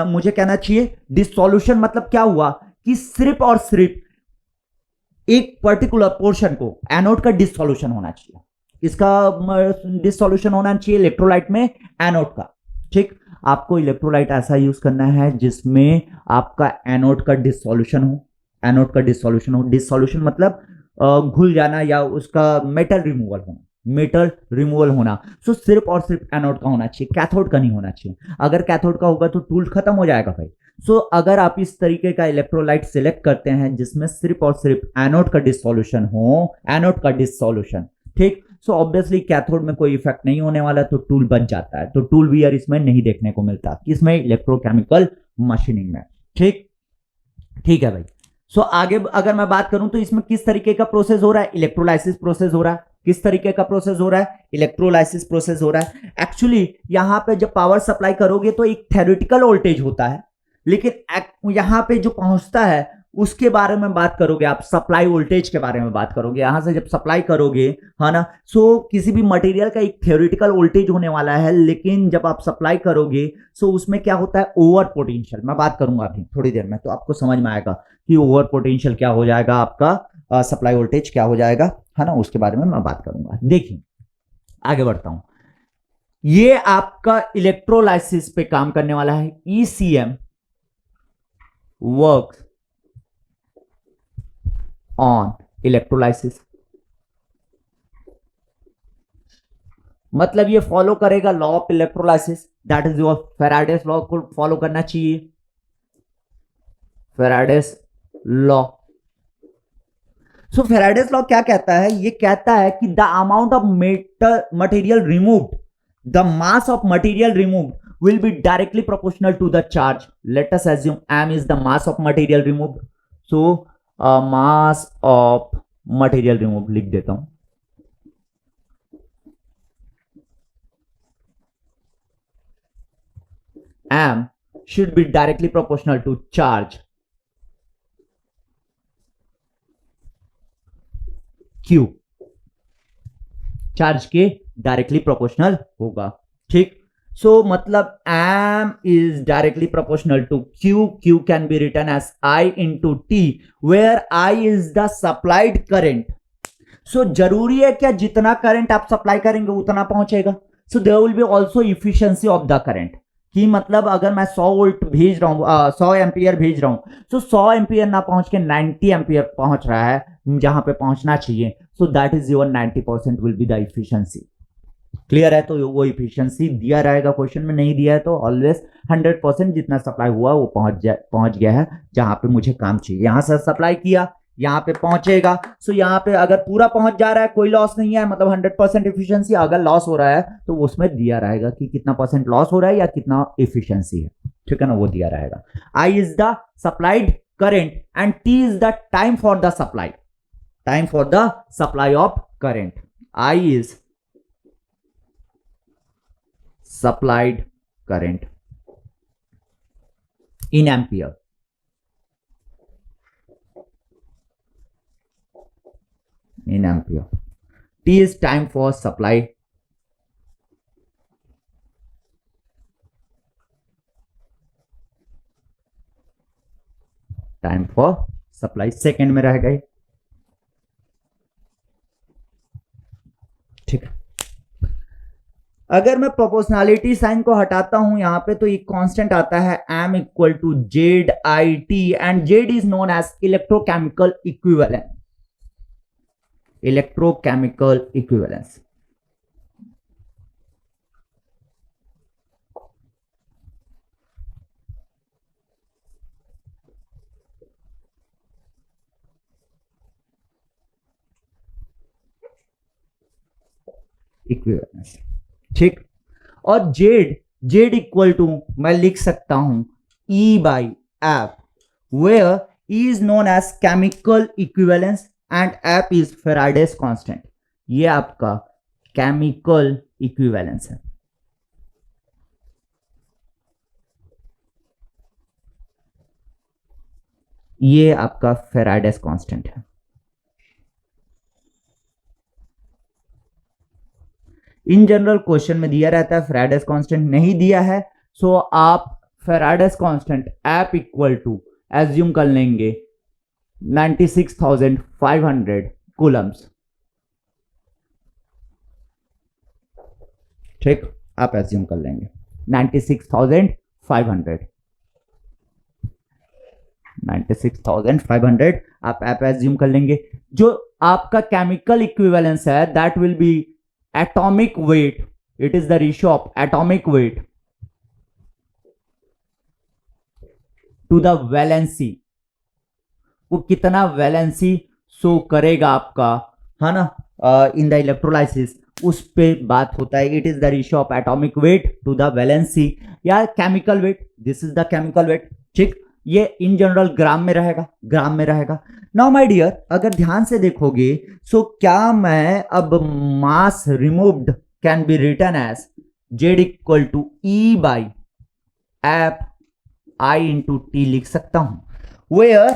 मुझे कहना चाहिए डिसोल्यूशन मतलब क्या हुआ कि सिर्फ और सिर्फ एक पर्टिकुलर पोर्शन को एनोड का डिसोल्यूशन होना चाहिए, इसका डिसोल्यूशन होना चाहिए इलेक्ट्रोलाइट में एनोड का, ठीक। आपको इलेक्ट्रोलाइट ऐसा यूज करना है जिसमें आपका एनोड का डिसोल्यूशन हो, एनोड का डिसोल्यूशन हो। डिसोल्यूशन मतलब घुल जाना या उसका मेटल रिमूवल होना, मेटल रिमूवल होना। सो सिर्फ और सिर्फ एनोड का होना चाहिए, कैथोड का नहीं होना चाहिए। अगर कैथोड का होगा तो टूल खत्म हो जाएगा भाई। सो अगर आप इस तरीके का इलेक्ट्रोलाइट सिलेक्ट करते हैं जिसमें सिर्फ और सिर्फ एनोड का डिसोल्यूशन हो, एनोड का डिसोल्यूशन, ठीक, सो ऑब्वियसली कैथोड में कोई इफेक्ट नहीं होने वाला, तो टूल बच जाता है। तो टूल वियर इसमें नहीं देखने को मिलता, किसमें, इलेक्ट्रोकेमिकल मशीनिंग में, ठीक, ठीक है भाई। सो आगे अगर मैं बात करूं तो इसमें किस तरीके का प्रोसेस हो रहा है, इलेक्ट्रोलाइसिस प्रोसेस हो रहा है। किस तरीके का प्रोसेस हो रहा है, इलेक्ट्रोलाइसिस प्रोसेस हो रहा है। एक्चुअली यहां पे जब पावर सप्लाई करोगे तो एक थ्योरेटिकल वोल्टेज होता है, लेकिन यहां पे जो पहुंचता है उसके बारे में बात करोगे आप, सप्लाई वोल्टेज के बारे में बात करोगे। यहां से जब सप्लाई करोगे, है ना, सो किसी भी मटेरियल का एक थ्योरेटिकल वोल्टेज होने वाला है, लेकिन जब आप सप्लाई करोगे सो उसमें क्या होता है, ओवर पोटेंशियल। मैं बात करूंगा अभी थोड़ी देर में तो आपको समझ में आएगा कि ओवर पोटेंशियल क्या हो जाएगा, आपका सप्लाई वोल्टेज क्या हो जाएगा, है ना, उसके बारे में मैं बात करूंगा। देखिए आगे बढ़ता हूं। ये आपका इलेक्ट्रोलाइसिस पे काम करने वाला है। ECM वर्क्स ऑन इलेक्ट्रोलाइसिस, मतलब ये फॉलो करेगा law of electrolysis, that is your Faraday's law को फॉलो करना चाहिए, फैराडेस लॉ। सो फैराडेस लॉ क्या कहता है, ये कहता है कि the amount of material removed, the mass of material removed will be directly proportional to the charge. Let us assume m is the mass of material removed. So mass of material removed लिख देता हूं, M should be directly proportional to charge Q, charge के directly proportional होगा। ठीक, सो मतलब M is directly proportional to Q. Q can be written as I into T, where I is the supplied current. सो जरूरी है क्या जितना current आप supply करेंगे उतना पहुंचेगा? So there will be also efficiency of the current, कि मतलब अगर मैं 100 वोल्ट भेज रहा हूं, 100 एम्पियर भेज रहा हूं, तो 100 एम्पियर ना पहुंच के 90 एम्पियर पहुंच रहा है जहां पे पहुंचना चाहिए, सो that is your 90% will be the efficiency. Clear है? तो वो इफिशियंसी दिया रहेगा क्वेश्चन में, नहीं दिया है तो ऑलवेज 100% जितना सप्लाई हुआ वो पहुंच गया है जहां पे मुझे काम चाहिए। यहां से सप्लाई किया, यहां पे पहुंचेगा, सो यहां पे अगर पूरा पहुंच जा रहा है कोई लॉस नहीं है, मतलब 100% इफिशियंसी। अगर लॉस हो रहा है तो उसमें दिया रहेगा कि कितना परसेंट लॉस हो रहा है या कितना इफिशियंसी है, ठीक है ना, वो दिया रहेगा। I is the supplied current and T is the time for the supply, time for the supply of current. I is supplied current in ampere. In ampere. T is time for supply. Time for supply second में रह गए. ठीक है. अगर मैं proportionality sign को हटाता हूं यहां पे तो एक कांस्टेंट आता है m equal to z I t and z is known as electrochemical equivalence. Electrochemical equivalence. Equivalence. ठीक. और जेड इक्वल टू मैं लिख सकता हूं E by F, where E is known as chemical equivalence and F is Faraday's constant. ये आपका chemical equivalence है. ये आपका फेराडेस कांस्टेंट है. इन जनरल क्वेश्चन में दिया रहता है, फेराडेस कांस्टेंट नहीं दिया है, सो आप Faraday's constant F equal to assume कर लेंगे 96,500 कूलम्स. ठीक, आप एज्यूम कर लेंगे 96,500. 96,500 आप एज्यूम कर लेंगे. जो आपका केमिकल इक्विवेलेंस है that will B atomic weight. It is the ratio of atomic weight to the valency. वो कितना वैलेंसी शो करेगा आपका, है ना, इन द इलेक्ट्रोलाइसिस, उस पे बात होता है. It is the ratio of atomic weight to the valency या chemical weight. This is the chemical weight. ठीक, ये इन जनरल ग्राम में रहेगा, ग्राम में रहेगा. नाउ माय डियर, अगर ध्यान से देखोगे सो क्या मैं अब mass removed can be written as Z equal to E by F I into T लिख सकता हूं. वेयर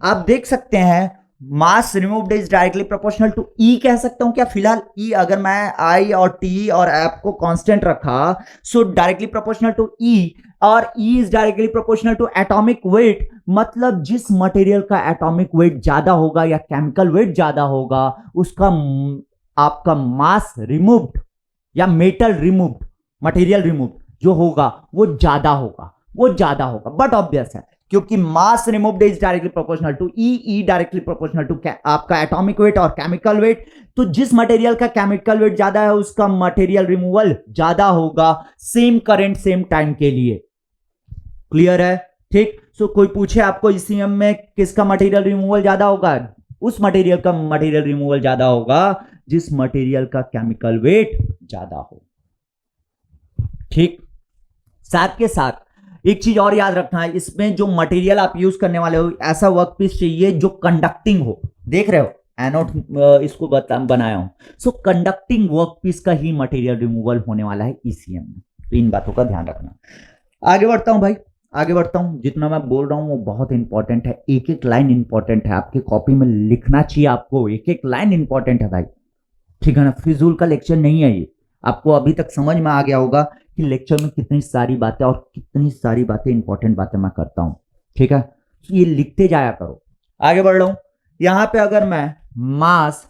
आप देख सकते हैं mass removed is directly proportional to E कह सकता हूं क्या फिलहाल. ई अगर मैं आई और टी और एफ को कांस्टेंट रखा so directly proportional to E, और E is directly proportional to atomic weight. मतलब जिस मटेरियल का एटॉमिक वेट ज्यादा होगा या केमिकल वेट ज्यादा होगा उसका आपका मास रिमूव्ड या मेटल रिमूव्ड, मटेरियल रिमूव्ड जो होगा वो ज्यादा होगा, वो ज्यादा होगा. बट ऑब्वियस है क्योंकि mass removed is directly proportional to E directly proportional to आपका एटॉमिक वेट और केमिकल वेट. तो जिस मटेरियल का केमिकल वेट ज्यादा है उसका मटेरियल रिमूवल ज्यादा होगा सेम करंट सेम टाइम के लिए. क्लियर है? ठीक. सो कोई पूछे आपको ईसीएम में किसका मटेरियल रिमूवल ज्यादा होगा, उस मटेरियल का मटेरियल रिमूवल ज्यादा होगा जिस मटेरियल का केमिकल वेट ज्यादा हो. ठीक. साथ के साथ एक चीज और याद रखना है, इसमें जो मटेरियल आप यूज करने वाले हो ऐसा वर्कपीस चाहिए जो कंडक्टिंग हो. देख रहे हो एनोड इसको बनाया हूं. सो कंडक्टिंग वर्कपीस का ही मटेरियल रिमूवल होने वाला है ईसीएम में. तो इन बातों का ध्यान रखना. आगे बढ़ता हूं भाई, आगे बढ़ता हूं। जितना मैं बोल रहा हूं वो बहुत इंपॉर्टेंट है, एक एक लाइन इंपॉर्टेंट है, आपकी कॉपी में लिखना चाहिए आपको, एक एक लाइन इंपॉर्टेंट है भाई, ठीक है ना। फिजूल का लेक्चर नहीं है ये, आपको अभी तक समझ में आ गया होगा कि लेक्चर में कितनी सारी बातें और कितनी सारी बातें इंपॉर्टेंट बातें मैं करता हूं, ठीक है। तो ये लिखते जाया करो। आगे बढ़ रहा हूं, यहां पे अगर मैं mass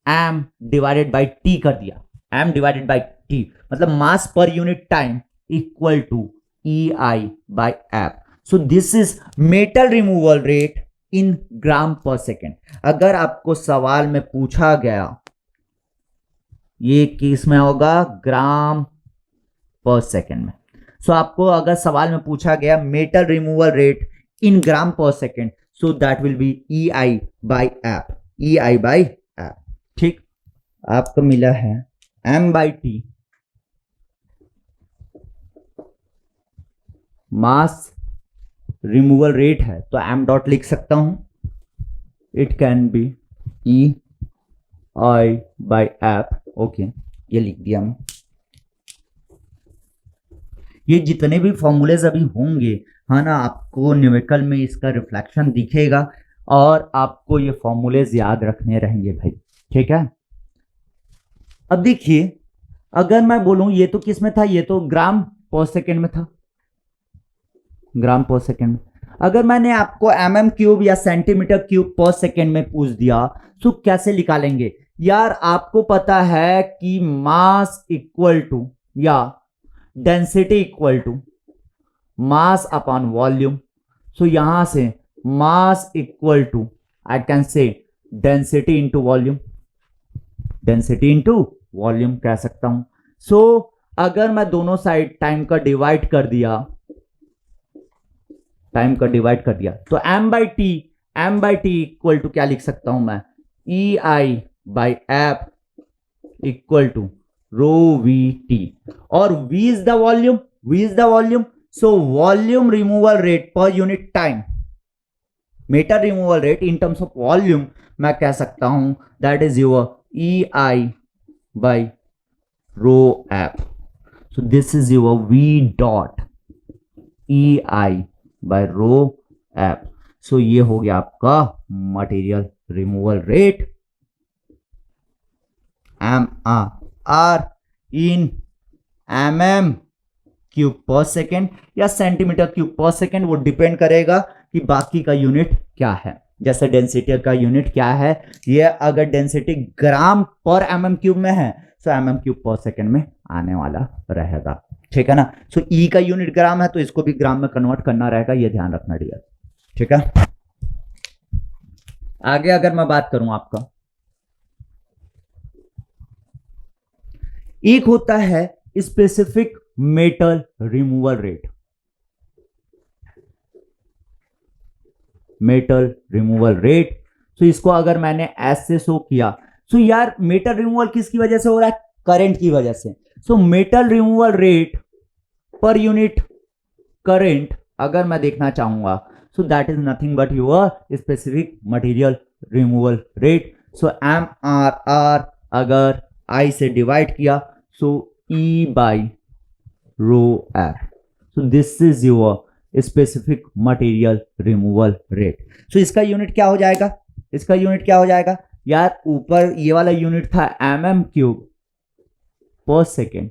M divided by T कर दिया, एम डिवाइडेड बाई टी मतलब mass per unit time equal to E I by F. So this is metal removal rate in gram per second. अगर आपको सवाल में पूछा गया, ये किस में होगा, ग्राम पर सेकेंड में। सो आपको अगर सवाल में पूछा गया metal removal rate in gram per second, so that will be E I by F, E I by F, ठीक। आपको मिला है M by T, mass removal rate है तो एम डॉट लिख सकता हूं, it can be E I by F, okay ये लिख दिया मैं। ये जितने भी फॉर्मूलेज अभी होंगे है ना, आपको न्यूमेरिकल में इसका रिफ्लेक्शन दिखेगा और आपको ये फॉर्मूलेज याद रखने रहेंगे भाई, ठीक है। अब देखिए, अगर मैं बोलूं ये तो किस में था, ये तो ग्राम पर सेकेंड में था, ग्राम पर सेकेंड में। अगर मैंने आपको mm क्यूब या सेंटीमीटर क्यूब पर सेकेंड में पूछ दिया तो कैसे निकालेंगे यार। आपको पता है कि मास इक्वल टू या density equal to mass upon volume. So यहां से mass equal to I can say density into volume, density into volume कह सकता हूं। सो अगर मैं दोनों साइड टाइम का डिवाइड कर दिया, टाइम का डिवाइड कर दिया तो m by T equal to क्या लिख सकता हूं मैं, E I by F equal to rho V T, और v is the volume, v is the volume. So volume removal rate per unit time, metal removal rate in terms of volume मैं कह सकता हूं that is your E I by rho F. So this is your v dot E I by rho F. So ये हो गया आपका material removal rate, M R in mm cube per second या centimetre cube per second, वो depend करेगा कि बाकी का यूनिट क्या है। जैसे डेंसिटी का यूनिट क्या है, ये अगर डेंसिटी ग्राम पर mm क्यूब में है तो mm क्यूब पर सेकेंड में आने वाला रहेगा, ठीक है ना। सो ई का यूनिट ग्राम है तो इसको भी ग्राम में कन्वर्ट करना रहेगा, ये ध्यान रखना डियर, ठीक है। आगे अगर मैं बात करूं आपका, एक होता है specific metal removal rate, metal removal rate. So इसको अगर मैंने एस से शो किया, सो यार मेटल रिमूवल किसकी वजह से हो रहा है, करंट की वजह से। So metal removal rate per unit current अगर मैं देखना चाहूंगा, so that is nothing but your specific material removal rate. So M R अगर आई से डिवाइड किया, so E by rho F. So this is your specific material removal rate. So इसका unit क्या हो जाएगा, इसका यूनिट क्या हो जाएगा यार, ऊपर ये वाला यूनिट था mm क्यूब पर सेकेंड,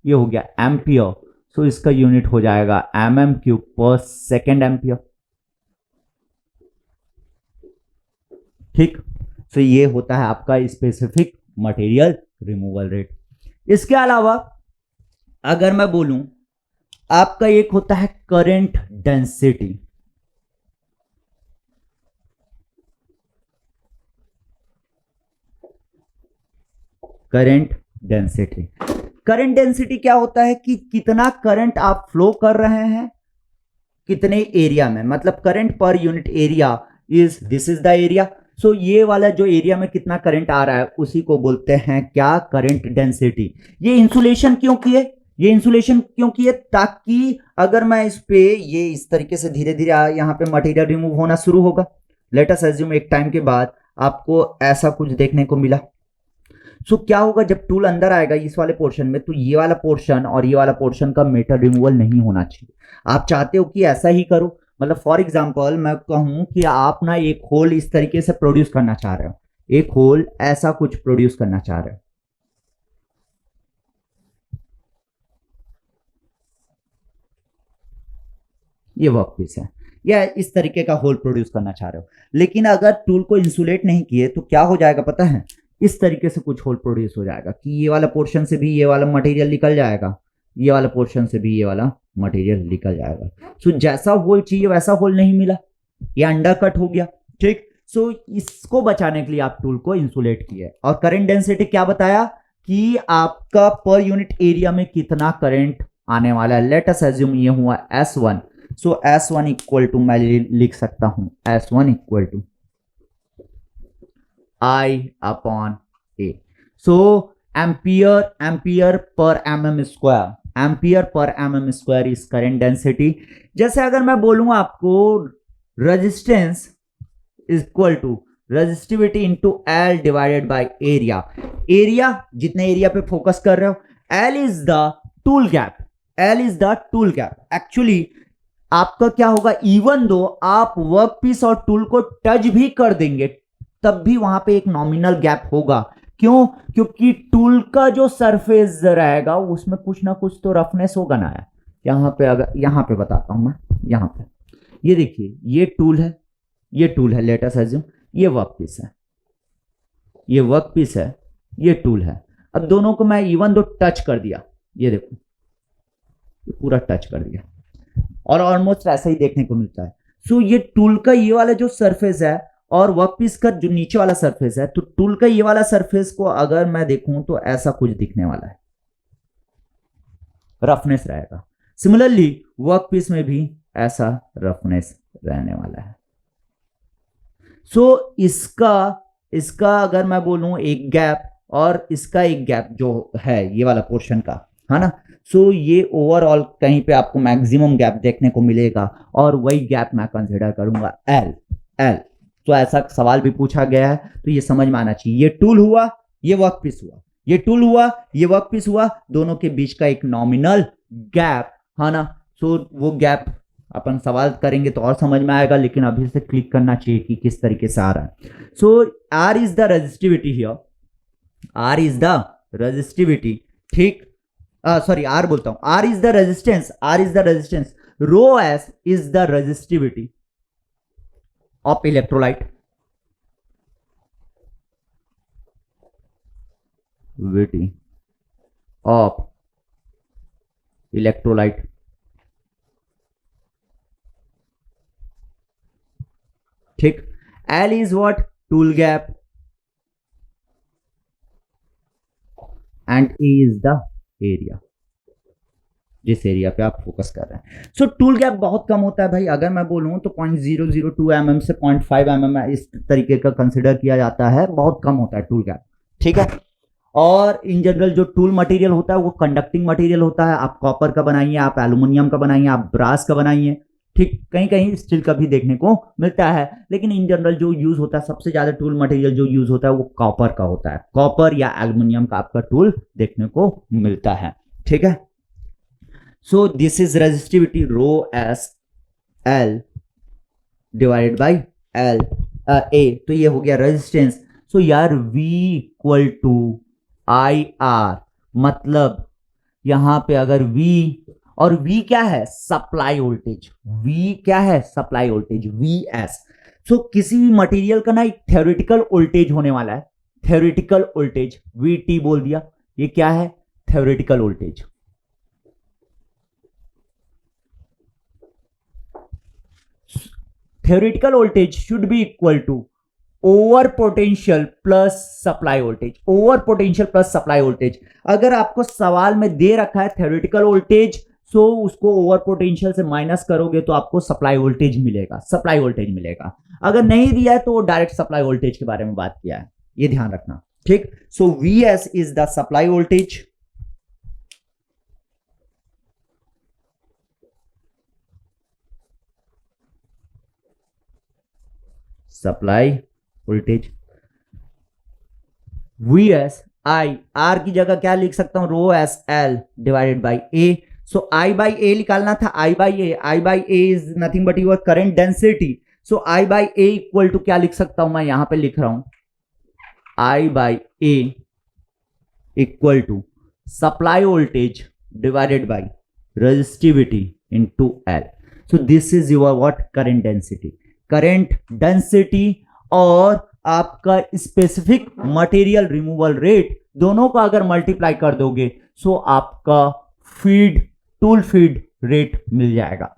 ये हो गया एम्पियर। सो इसका यूनिट हो जाएगा mm cube per second ampere, ठीक। सो ये होता है आपका स्पेसिफिक मटेरियल रिमूवल रेट। इसके अलावा अगर मैं बोलूं, आपका एक होता है current density, current density. Current density क्या होता है कि कितना करंट आप फ्लो कर रहे हैं कितने एरिया में, मतलब current per unit area is, this is the area. So ये वाला जो एरिया में कितना करंट आ रहा है उसी को बोलते हैं क्या, करंट डेंसिटी। ये इंसुलेशन क्यों किए, ये इंसुलेशन क्यों किए, ताकि अगर मैं इस पे ये इस तरीके से धीरे धीरे यहाँ पे मटेरियल रिमूव होना शुरू होगा, लेट अस अज्यूम एक टाइम के बाद आपको ऐसा कुछ देखने को मिला। सो क्या होगा जब टूल अंदर आएगा इस वाले पोर्शन में, तो ये वाला पोर्शन और ये वाला पोर्शन का मेटल रिमूवल नहीं होना चाहिए। आप चाहते हो कि ऐसा ही करो, मतलब फॉर एग्जांपल मैं कहूं कि आप ना एक होल इस तरीके से प्रोड्यूस करना चाह रहे हो, एक होल ऐसा कुछ प्रोड्यूस करना चाह रहे हो, ये वर्कपीस है, या इस तरीके का होल प्रोड्यूस करना चाह रहे हो, लेकिन अगर टूल को इंसुलेट नहीं किए तो क्या हो जाएगा पता है, इस तरीके से कुछ होल प्रोड्यूस हो जाएगा कि ये वाला पोर्शन से भी ये वाला मटेरियल निकल जाएगा, ये वाला पोर्शन से भी ये वाला मटेरियल निकल जाएगा। सो जैसा होल चाहिए वैसा होल नहीं मिला, ये अंडर कट हो गया। ठीक, सो इसको बचाने के लिए आप टूल को इंसुलेट किए, और करंट डेंसिटी क्या बताया कि आपका पर यूनिट एरिया में कितना करंट आने वाला है। लेट अस अज्यूम ये हुआ S1, so S1 equal to मैं लिख सकता हूं S1 equal to I upon A। So ampere per mm square, ampere per mm square is current density. जैसे अगर मैं बोलूं आपको resistance equal to resistivity into L divided by area, area जितने एरिया पे फोकस कर रहे हो, L is the tool gap, L is the tool gap. Actually आपका क्या होगा, इवन दो आप वर्क पीस और टूल को टच भी कर देंगे तब भी वहां पे एक नॉमिनल गैप होगा। क्यों? क्योंकि टूल का जो सरफेस रहेगा उसमें कुछ ना कुछ तो रफनेस होगा ना। यहां पे अगर यहां पे बताता हूं मैं, यहां पे ये देखिए, ये टूल है, ये टूल है, लेट अस अज्यूम ये वर्क पीस है, ये वर्क पीस है, ये टूल है। अब दोनों को मैं इवन दो टच कर दिया, ये देखो ये पूरा टच कर दिया, और ऑलमोस्ट ऐसा ही देखने को मिलता है। सो ये टूल का ये वाला जो सरफेस है और वर्कपीस का जो नीचे वाला सरफेस है, तो टूल का ये वाला सरफेस को अगर मैं देखूं तो ऐसा कुछ दिखने वाला है, रफनेस रहेगा। सिमिलरली वर्कपीस में भी ऐसा रफनेस रहने वाला है। सो इसका अगर मैं बोलूं एक गैप और इसका एक गैप जो है ये वाला पोर्शन का, है ना, सो ये ओवरऑल कहीं पे आपको मैक्सिमम गैप देखने को मिलेगा, और वही गैप मैं कंसिडर करूंगा L। तो ऐसा सवाल भी पूछा गया है तो ये समझ में आना चाहिए, ये टूल हुआ, ये वर्कपीस हुआ, ये टूल हुआ, ये वर्कपीस हुआ, दोनों के बीच का एक नॉमिनल गैप, है ना। सो वो गैप अपन सवाल करेंगे तो और समझ में आएगा, लेकिन अभी से क्लिक करना चाहिए कि किस तरीके से आ रहा है। So R is the resistivity here, R is the resistivity, ठीक, सॉरी R बोलता हूं, R is the resistance, R is the resistance, rho S is the resistivity of electrolyte, विटी ऑफ इलेक्ट्रोलाइट, ठीक। L is what, tool gap, and A is the area, जिस area पे आप focus कर रहे हैं। सो टूल गैप बहुत कम होता है भाई, अगर मैं बोलूं तो 0.002 mm से 0.5 mm इस तरीके का कंसिडर किया जाता है, बहुत कम होता है टूल गैप, ठीक है। और इन जनरल जो टूल मटेरियल होता है वो कंडक्टिंग मटेरियल होता है, आप कॉपर का बनाइए, आप एल्यूमिनियम का बनाइए, आप ब्रास का बनाइए, ठीक, कहीं कहीं स्टील का भी देखने को मिलता है, लेकिन इन जनरल जो यूज होता है, सबसे ज्यादा टूल मटेरियल जो यूज होता है वो कॉपर का होता है, कॉपर या एल्यूमिनियम का आपका टूल देखने को मिलता है, ठीक है। So this is resistivity rho S L divided by L A, तो ये हो गया रेजिस्टेंस। सो यार V इक्वल टू IR, मतलब यहां पे अगर V, और V क्या है, सप्लाई वोल्टेज, V क्या है, सप्लाई वोल्टेज, VS। सो किसी भी मटेरियल का ना एक थ्योरेटिकल वोल्टेज होने वाला है, थ्योरेटिकल वोल्टेज VT बोल दिया, ये क्या है, theoretical voltage. theoretical voltage should be equal to over potential plus supply voltage, over potential plus supply voltage. अगर आपको सवाल में दे रखा है थ्योरेटिकल वोल्टेज, सो उसको ओवर पोटेंशियल से माइनस करोगे तो आपको सप्लाई वोल्टेज मिलेगा, सप्लाई वोल्टेज मिलेगा। अगर नहीं दिया है तो वो डायरेक्ट सप्लाई वोल्टेज के बारे में बात किया है, ये ध्यान रखना, ठीक। So Vs is the supply voltage, supply voltage, Vs I, R की जगह क्या लिख सकता हूं, rho S L divided by A. So I by A निकालना था, I by A is nothing but your current density. So I by A equal to क्या लिख सकता हूं, मैं यहां पे लिख रहा हूं I by A equal to supply voltage divided by resistivity into L. So this is your what, current density. Current density और आपका स्पेसिफिक मटेरियल रिमूवल रेट दोनों को अगर मल्टीप्लाई कर दोगे सो आपका फीड, टूल फीड रेट मिल जाएगा।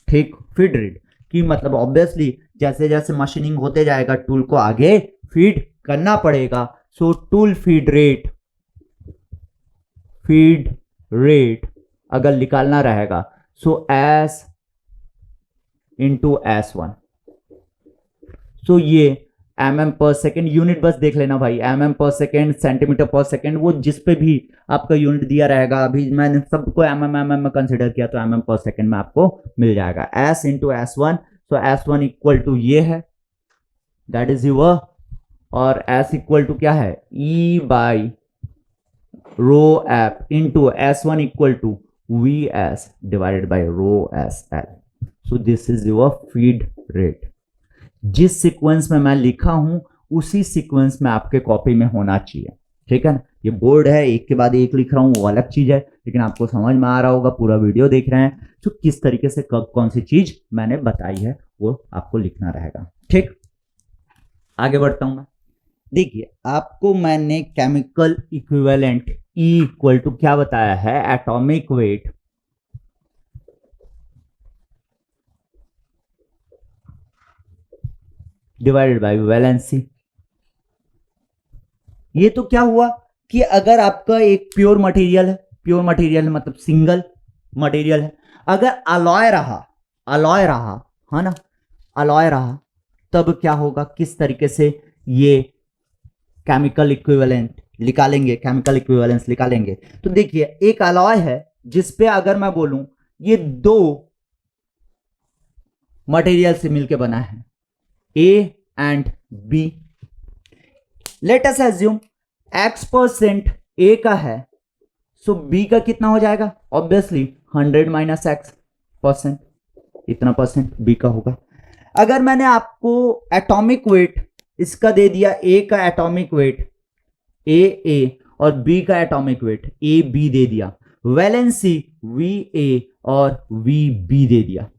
ठीक, फीड रेट की मतलब ऑब्वियसली जैसे जैसे मशीनिंग होते जाएगा टूल को आगे फीड करना पड़ेगा। सो टूल फीड रेट अगर निकालना रहेगा सो एस इंटू S1। सो ये mm पर सेकेंड, यूनिट बस देख लेना भाई, mm पर सेकेंड, सेंटीमीटर पर सेकेंड, वो जिस पे भी आपका यूनिट दिया रहेगा, अभी मैंने सबको mm में कंसिडर किया तो mm पर सेकेंड में आपको मिल जाएगा s into S1। So S1 equal to ये है, दैट इज यूर, और S इक्वल टू क्या है, E by rho F into S1 equal to VS divided by rho SL। So this is your feed rate. जिस sequence में मैं लिखा हूं उसी सीक्वेंस में आपके कॉपी में होना चाहिए, ठीक है ना। ये बोर्ड है, एक के बाद एक लिख रहा हूं वो अलग चीज है, लेकिन आपको समझ में आ रहा होगा, पूरा वीडियो देख रहे हैं तो किस तरीके से कब कौन सी चीज मैंने बताई है वो आपको लिखना रहेगा। ठीक, आगे बढ़ता हूं मैं। देखिए आपको मैंने chemical equivalent E equal to क्या बताया है, atomic weight divided by valency. ये तो क्या हुआ कि अगर आपका एक प्योर मटेरियल मतलब सिंगल मटेरियल है, अगर अलॉय रहा है ना, अलॉय रहा तब क्या होगा, किस तरीके से ये केमिकल इक्विवेलेंट निकालेंगे। तो देखिए एक अलॉय है जिसपे अगर मैं बोलूं ये दो मटेरियल से मिलकर बना है, A and B। Let us assume X% A का है, सो B का कितना हो जाएगा, ऑब्वियसली 100 माइनस X%, इतना परसेंट B का होगा। अगर मैंने आपको एटॉमिक वेट इसका दे दिया, A का एटॉमिक वेट AA और B का एटॉमिक वेट AB दे दिया, वैलेंसी VA और VB दे दिया,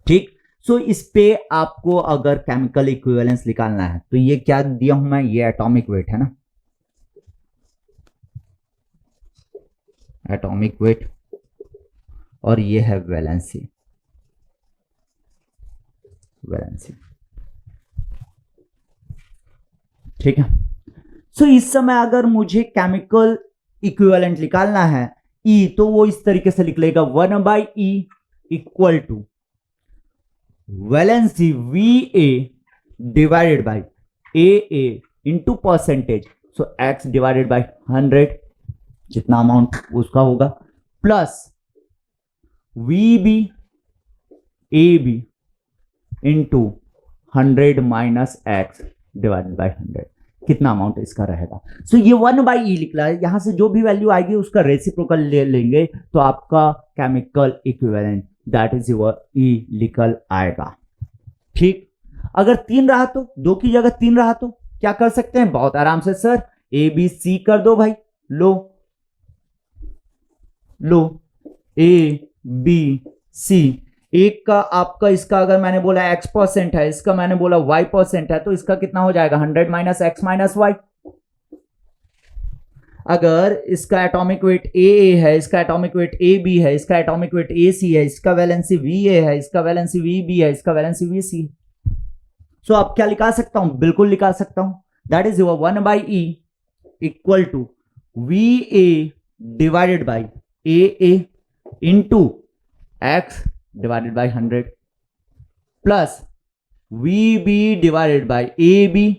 ठीक। सो इस पे आपको अगर केमिकल इक्विवेलेंस निकालना है तो ये क्या दिया हूं मैं, ये एटॉमिक वेट है ना, एटॉमिक वेट, और ये है वैलेंसी। ठीक है। सो इस समय अगर मुझे केमिकल इक्विवेलेंट निकालना है E, तो वो इस तरीके से लिख लेगा 1/E equal to valency VA divided by AA into percentage, so X divided by 100, जितना अमाउंट उसका होगा, plus VB AB into 100 minus X divided by 100, कितना अमाउंट इसका रहेगा। सो ये 1/E निकला है, यहां से जो भी वैल्यू आएगी उसका रेसिप्रोकल ले लेंगे तो आपका chemical equivalent that is your E निकल आएगा, ठीक। अगर 3 रहा तो, 2 की जगह 3 रहा तो क्या कर सकते हैं, बहुत आराम से सर ABC कर दो भाई, लो ABC, एक का आपका, इसका अगर मैंने बोला X% है, इसका मैंने बोला Y% है, तो इसका कितना हो जाएगा 100 माइनस X माइनस Y। अगर इसका एटॉमिक वेट AA है, इसका एटॉमिक वेट AB है, इसका एटॉमिक वेट AC है, इसका वैलेंसी VA है, इसका वैलेंसी VB है, इसका वैलेंसी VC है। सो अब क्या लिखा सकता हूं, बिल्कुल लिखा सकता हूं, that is your 1/E equal to VA divided by AA into X divided by 100 plus VB divided by AB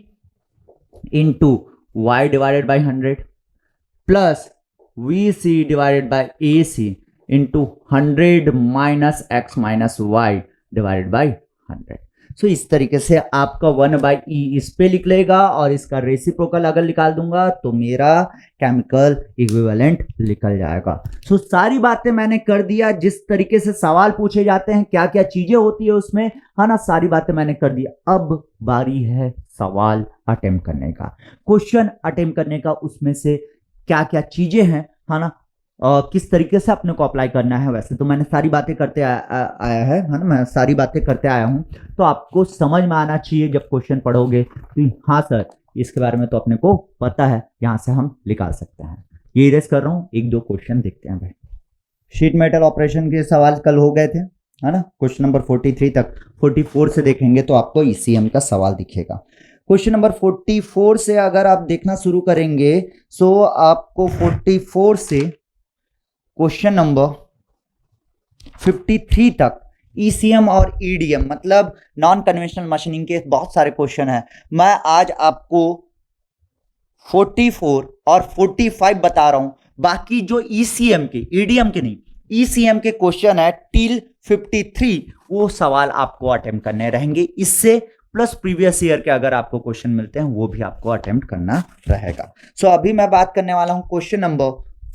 into Y divided by 100 plus VC divided by AC into 100 minus X minus Y divided by 100। So इस तरीके से आपका 1/E इस पे लिख लेगा और इसका रेसिप्रोकल अगर निकाल दूंगा तो मेरा केमिकल इक्विवेलेंट निकल जाएगा। सो सारी बातें मैंने कर दिया, जिस तरीके से सवाल पूछे जाते हैं, क्या क्या चीजें होती है उसमें, है ना, सारी बातें मैंने कर दी। अब बारी है सवाल अटेम्प्ट करने का, क्वेश्चन अटेम्प्ट करने का। उसमें से क्या क्या चीजें हैं, है ना, किस तरीके से अपने को अप्लाई करना है। वैसे तो मैंने सारी बातें करते आया है ना, मैं सारी बातें करते आया हूं, तो आपको समझ में आना चाहिए जब क्वेश्चन पढ़ोगे तो हाँ सर इसके बारे में तो अपने को पता है, यहां से हम निकाल सकते हैं। ये इरेज कर रहा हूं, एक दो क्वेश्चन देखते हैं भाई। शीट मेटल ऑपरेशन के सवाल कल हो गए थे, है ना, क्वेश्चन नंबर 43 तक। 44 से देखेंगे तो आपको ईसीएम का सवाल दिखेगा। क्वेश्चन नंबर 44 से अगर आप देखना शुरू करेंगे सो आपको 44 से क्वेश्चन नंबर 53 तक ईसीएम और ईडीएम मतलब नॉन कन्वेंशनल मशीनिंग के बहुत सारे क्वेश्चन हैं। मैं आज आपको 44 और 45 बता रहा हूं, बाकी जो ईसीएम के, ईडीएम के नहीं, ईसीएम के क्वेश्चन है टिल 53, वो सवाल आपको अटेम्प्ट करने रहेंगे। इससे प्लस प्रीवियस ईयर के अगर आपको क्वेश्चन मिलते हैं वो भी आपको अटेम्प्ट करना रहेगा। सो अभी मैं बात करने वाला हूं question number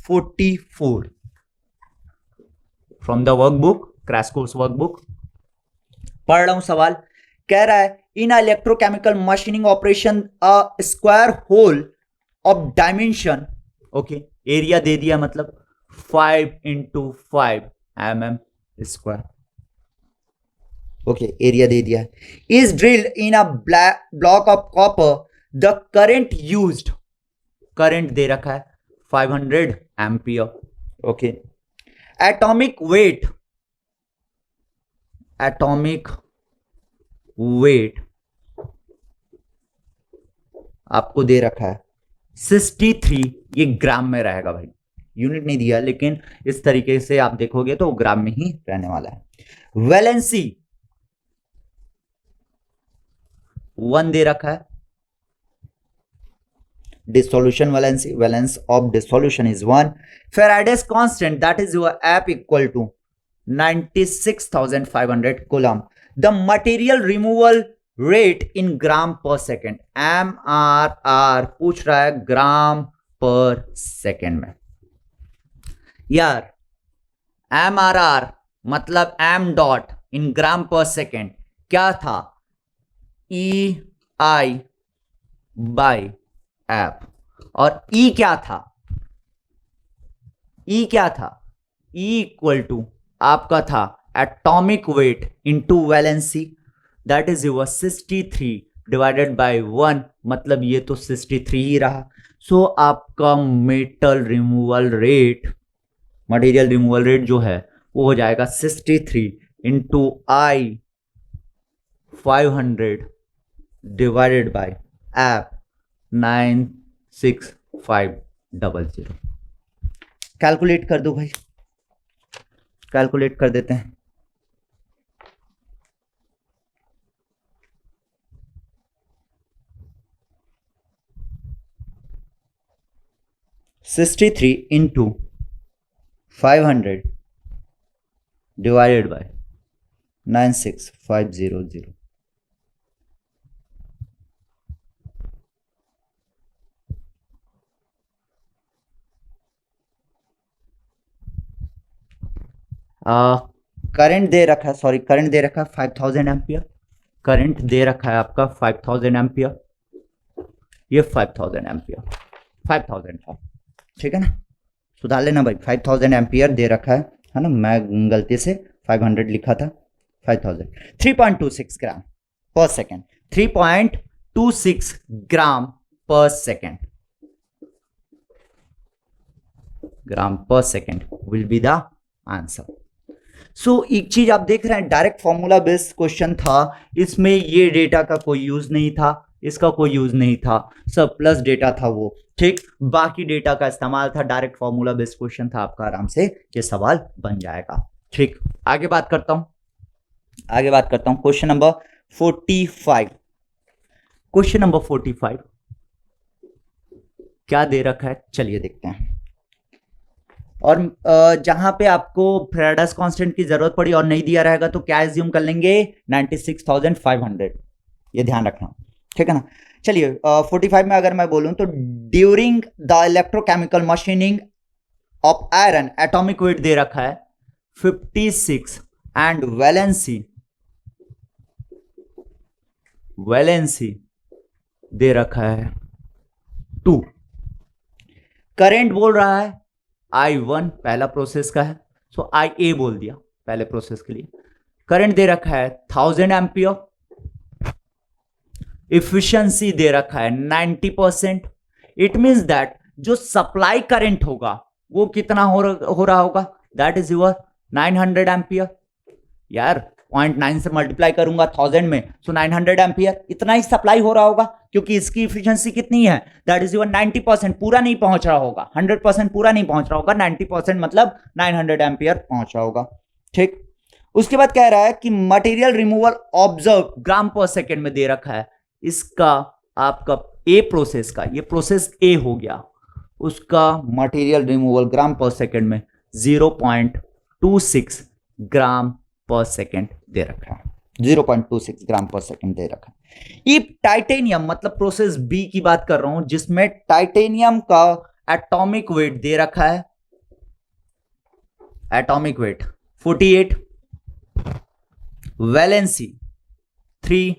44 from the workbook, crash course workbook. पढ़ रहा हूं सवाल, कह रहा है in electrochemical machining operation a square hole of dimension, okay, area दे दिया मतलब 5 × 5 mm स्क्वायर, ओके, एरिया दे दिया है, is drilled in a block of copper, the current used, current दे रखा है 500 ampere, okay, atomic weight, atomic weight आपको दे रखा है 63, ये ग्राम में रहेगा भाई, यूनिट नहीं दिया लेकिन इस तरीके से आप देखोगे तो ग्राम में ही रहने वाला है। वैलेंसी 1 दे रखा है, dissolution valency, valence of dissolution is 1, Faraday's constant that is your F equal to 96,500 coulomb, the material removal rate in gram per second, MRR पूछ रहा है ग्राम पर सेकेंड में। यार MRR मतलब m dot in gram per second क्या था, EI by F, और E क्या था, E क्या था, E इक्वल टू आपका था atomic weight into valency, that is your 63 divided by 1, मतलब ये तो 63 ही रहा। सो आपका metal removal rate, material removal rate जो है वो हो जाएगा 63 into I 500 divided by F 96500। Calculate कर दो भाई, कैलकुलेट कर देते हैं। (63 into 500 divided by 96500। करंट दे रखा है, सॉरी करंट दे रखा है 5000 एम्पियर, करंट दे रखा है आपका 5000 एम्पियर, ये 5000 एम्पियर 5000 था, ठीक है ना, सुधार लेना भाई, 5000 एम्पियर दे रखा है ना, मैं गलती से 500 लिखा था, 5000, 3.26 ग्राम per second, 3.26 gram per second, gram per second will be the answer. So एक चीज आप देख रहे हैं, डायरेक्ट फॉर्मूला बेस्ड क्वेश्चन था, इसमें ये डेटा का कोई यूज नहीं था, इसका कोई यूज नहीं था, सब प्लस डेटा था वो, ठीक, बाकी डेटा का इस्तेमाल था, डायरेक्ट फॉर्मूला बेस्ड क्वेश्चन था, आपका आराम से ये सवाल बन जाएगा, ठीक। आगे बात करता हूं, आगे बात करता हूं, क्वेश्चन नंबर 45, क्वेश्चन नंबर 45 क्या दे रखा है, चलिए देखते हैं। और जहां पे आपको फ्रेडास कांस्टेंट की जरूरत पड़ी और नहीं दिया रहेगा तो क्या एज्यूम कर लेंगे 96,500, ये ध्यान रखना, ठीक है ना। चलिए 45 में अगर मैं बोलूं तो during the electrochemical machining of iron atomic weight दे रखा है 56 एंड वैलेंसी दे रखा है 2। करंट बोल रहा है I1 पहला प्रोसेस का है, सो IA बोल दिया पहले प्रोसेस के लिए। करंट दे रखा है 1000 एम्पियर, इफिशिएंसी दे रखा है 90%। इट मींस दैट जो सप्लाई करंट होगा वो कितना हो रहा होगा, दैट इज योर 900 एम्पियर। यार 0.9 से मल्टीप्लाई करूंगा 1000 में, सो 900 एम्पियर इतना ही सप्लाई हो रहा होगा, क्योंकि इसकी इफिशिएंसी कितनी है, दैट इज योर 90%, पूरा नहीं पहुंच रहा होगा, 100% पूरा नहीं पहुंच रहा होगा, 90% मतलब 900 एम्पियर पहुंच रहा होगा, ठीक। उसके बाद कह रहा है कि मटेरियल रिमूवल ऑब्जर्व ग्राम पर सेकेंड में दे रखा है। इसका आपका ए प्रोसेस का, ये प्रोसेस ए हो गया, उसका material removal gram per second में 0.26 ग्राम पर सेकेंड दे रखा है, 0.26 ग्राम पर सेकेंड दे रखा है। ये टाइटेनियम मतलब प्रोसेस बी की बात कर रहा हूं, जिसमें टाइटेनियम का एटॉमिक वेट दे रखा है, atomic wait 48, valency 3,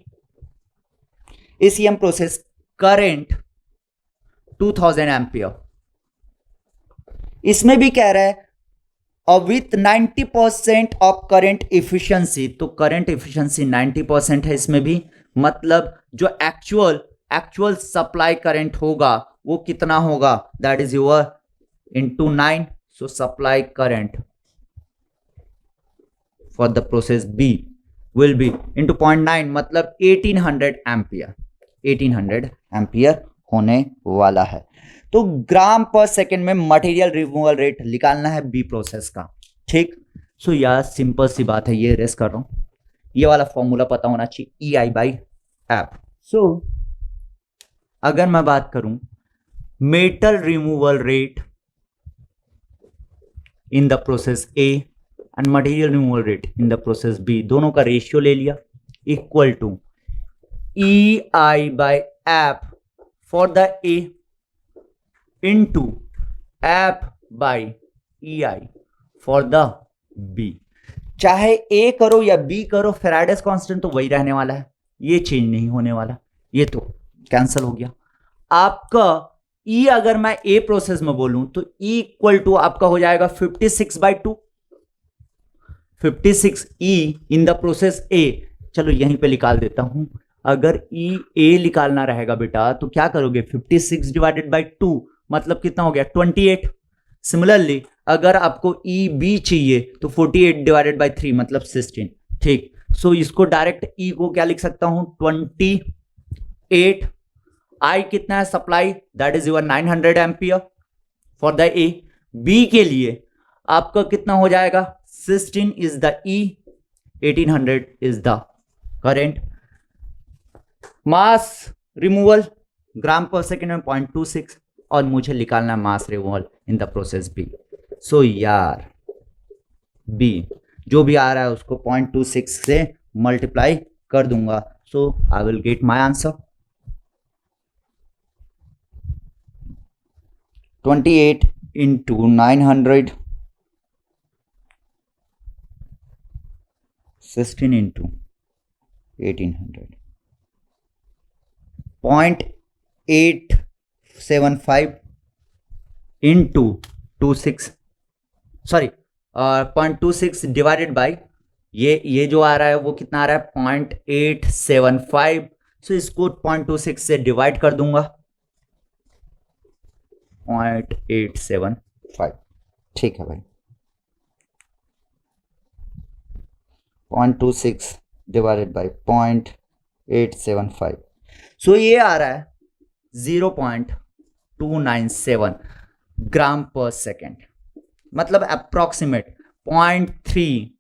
ACM process current 2000 ampere. इसमें भी कह रहा है और विथ 90% ऑफ करंट इफिशिएंसी, तो करंट इफिशिएंसी 90% है इसमें भी, मतलब जो एक्चुअल सप्लाई करंट होगा वो कितना होगा, that is your into 9, so supply current for the process B will be into 0.9 मतलब 1800 एम्पियर, 1800 एम्पियर होने वाला है। तो ग्राम पर सेकेंड में मटेरियल रिमूवल रेट निकालना है बी प्रोसेस का, ठीक। सो यार सिंपल सी बात है, ये रेस कर रहा हूं, ये वाला फॉर्मूला पता होना चाहिए, EI बाई एफ। सो अगर मैं बात करूं metal removal rate in the process A and material removal rate in the process B, दोनों का रेशियो ले लिया, equal to EI by F for the A into F by EI for the B। चाहे A करो या B करो, Faraday's constant तो वही रहने वाला है, ये चेंज नहीं होने वाला, ये तो कैंसिल हो गया। आपका E अगर मैं A प्रोसेस में बोलूं तो E इक्वल टू आपका हो जाएगा 56/2, 56 E in the process A। चलो यहीं पे निकाल देता हूं, अगर A निकालना रहेगा बेटा तो क्या करोगे, 56 डिवाइडेड बाई 2 मतलब कितना हो गया 28। सिमिलरली अगर आपको EB चाहिए तो 48 डिवाइडेड बाई 3 मतलब 16, ठीक। सो इसको डायरेक्ट E को क्या लिख सकता हूं 28, I कितना है supply, that is your 900 ampere for the A। B के लिए आपका कितना हो जाएगा 16 is the E, 1800 is the current. Mass removal gram per second में 0.26 और मुझे निकालना mass removal in the process B. So यार बी जो भी आ रहा है उसको 0.26 से मल्टीप्लाई कर दूंगा, so I will get my answer 28 into 900, 16 into 1800, 0.875 into 26, sorry 0.26 divided by ये जो आ रहा है वो कितना आ रहा है 0.875। सो इसको 0.26 से डिवाइड कर दूंगा 0.875, ठीक है भाई। 0.26 डिवाइडेड बाई 0.875, सो ये आ रहा है 0.297 ग्राम पर सेकेंड, मतलब approximate 0.3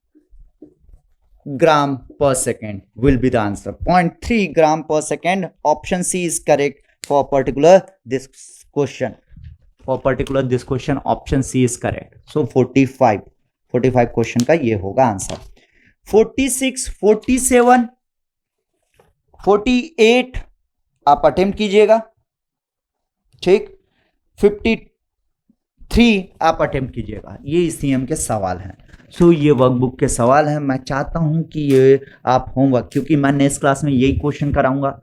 gram per second will be the answer. 0.3 gram per second, option C is correct for particular this question. For particular this question option C is correct. So 45 question का ये होगा answer. 46, 47, 48 आप attempt कीजिएगा, ठीक। 53 आप attempt कीजिएगा। ये CM के सवाल हैं। सो ये वर्कबुक के सवाल हैं। मैं चाहता हूं कि ये आप होमवर्क, क्योंकि मैं नेक्स्ट क्लास में यही क्वेश्चन कराऊंगा,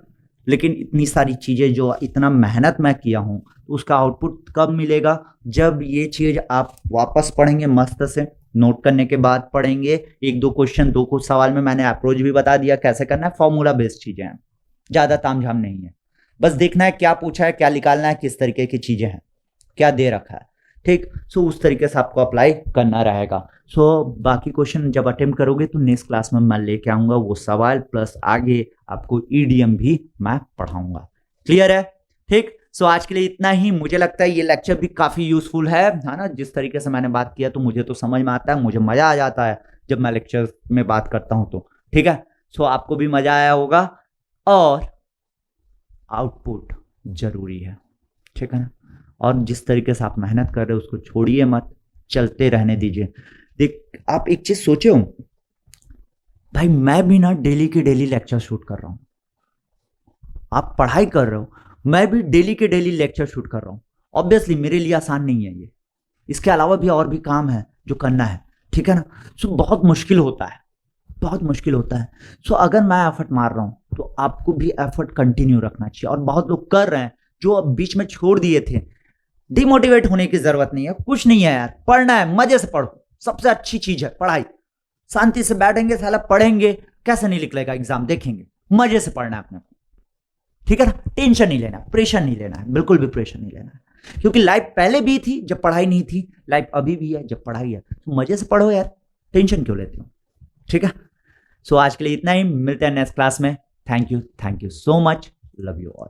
लेकिन इतनी सारी चीज़ें जो इतना मेहनत मैं किया हूं, तो उसका आउटपुट कब मिलेगा? जब ये चीज़ आप वापस पढ़ेंगे, मस्त से नोट करने के बाद पढ़ेंगे। एक दो क्वेश्चन, दो कुछ सवाल में मैंने अप्रोच भी बता दिया कैसे करना है। फॉर्मूला बेस्ड चीज़ें हैं, ज़्यादा तामझाम नहीं है। बस देखना है क्या पूछा है, क्या निकालना है, किस तरीके की चीज़ें हैं, क्या दे रखा है, ठीक। सो उस तरीके से आपको अप्लाई करना रहेगा। सो बाकी क्वेश्चन जब अटेम्प्ट करोगे तो नेक्स्ट क्लास में मैं लेके आऊँगा वो सवाल, प्लस आगे आपको ईडीएम भी मैं पढ़ाऊँगा। क्लियर है? ठीक। सो आज के लिए इतना ही। मुझे लगता है ये लेक्चर भी काफ़ी यूजफुल है ना। जिस तरीके से मैंने बात किया तो मुझे तो समझ में आता है, मुझे मज़ा आ जाता है जब मैं लेक्चर में बात करता हूँ तो, ठीक है। सो आपको भी मज़ा आया होगा, और आउटपुट जरूरी है, ठीक है ना। और जिस तरीके से आप मेहनत कर रहे हो उसको छोड़िए मत, चलते रहने दीजिए। देख, आप एक चीज सोचे हो भाई, मैं भी ना डेली के डेली लेक्चर शूट कर रहा हूं। आप पढ़ाई कर रहे हो, मैं भी डेली के डेली लेक्चर शूट कर रहा हूं। ऑब्वियसली मेरे लिए आसान नहीं है ये, इसके अलावा भी और भी काम है जो करना है, ठीक है ना। सो बहुत मुश्किल होता है, बहुत मुश्किल होता है। सो अगर मैं एफर्ट मार रहा हूं तो आपको भी एफर्ट कंटिन्यू रखना चाहिए। और बहुत लोग कर रहे हैं जो अब बीच में छोड़ दिए थे। डिमोटिवेट होने की जरूरत नहीं है, कुछ नहीं है यार, पढ़ना है, मजे से पढ़ो। सबसे अच्छी चीज है पढ़ाई। शांति से बैठेंगे, साला पढ़ेंगे, कैसे नहीं निकलेगा एग्जाम, देखेंगे। मजे से पढ़ना है अपने को, ठीक है ना। टेंशन नहीं लेना, प्रेशर नहीं लेना है, बिल्कुल भी प्रेशर नहीं लेना है। क्योंकि लाइफ पहले भी थी जब पढ़ाई नहीं थी, लाइफ अभी भी है जब पढ़ाई है। तो मजे से पढ़ो यार, टेंशन क्यों लेते हो, ठीक है। सो आज के लिए इतना ही, मिलते हैं नेक्स्ट क्लास में। Thank you so much, love you all.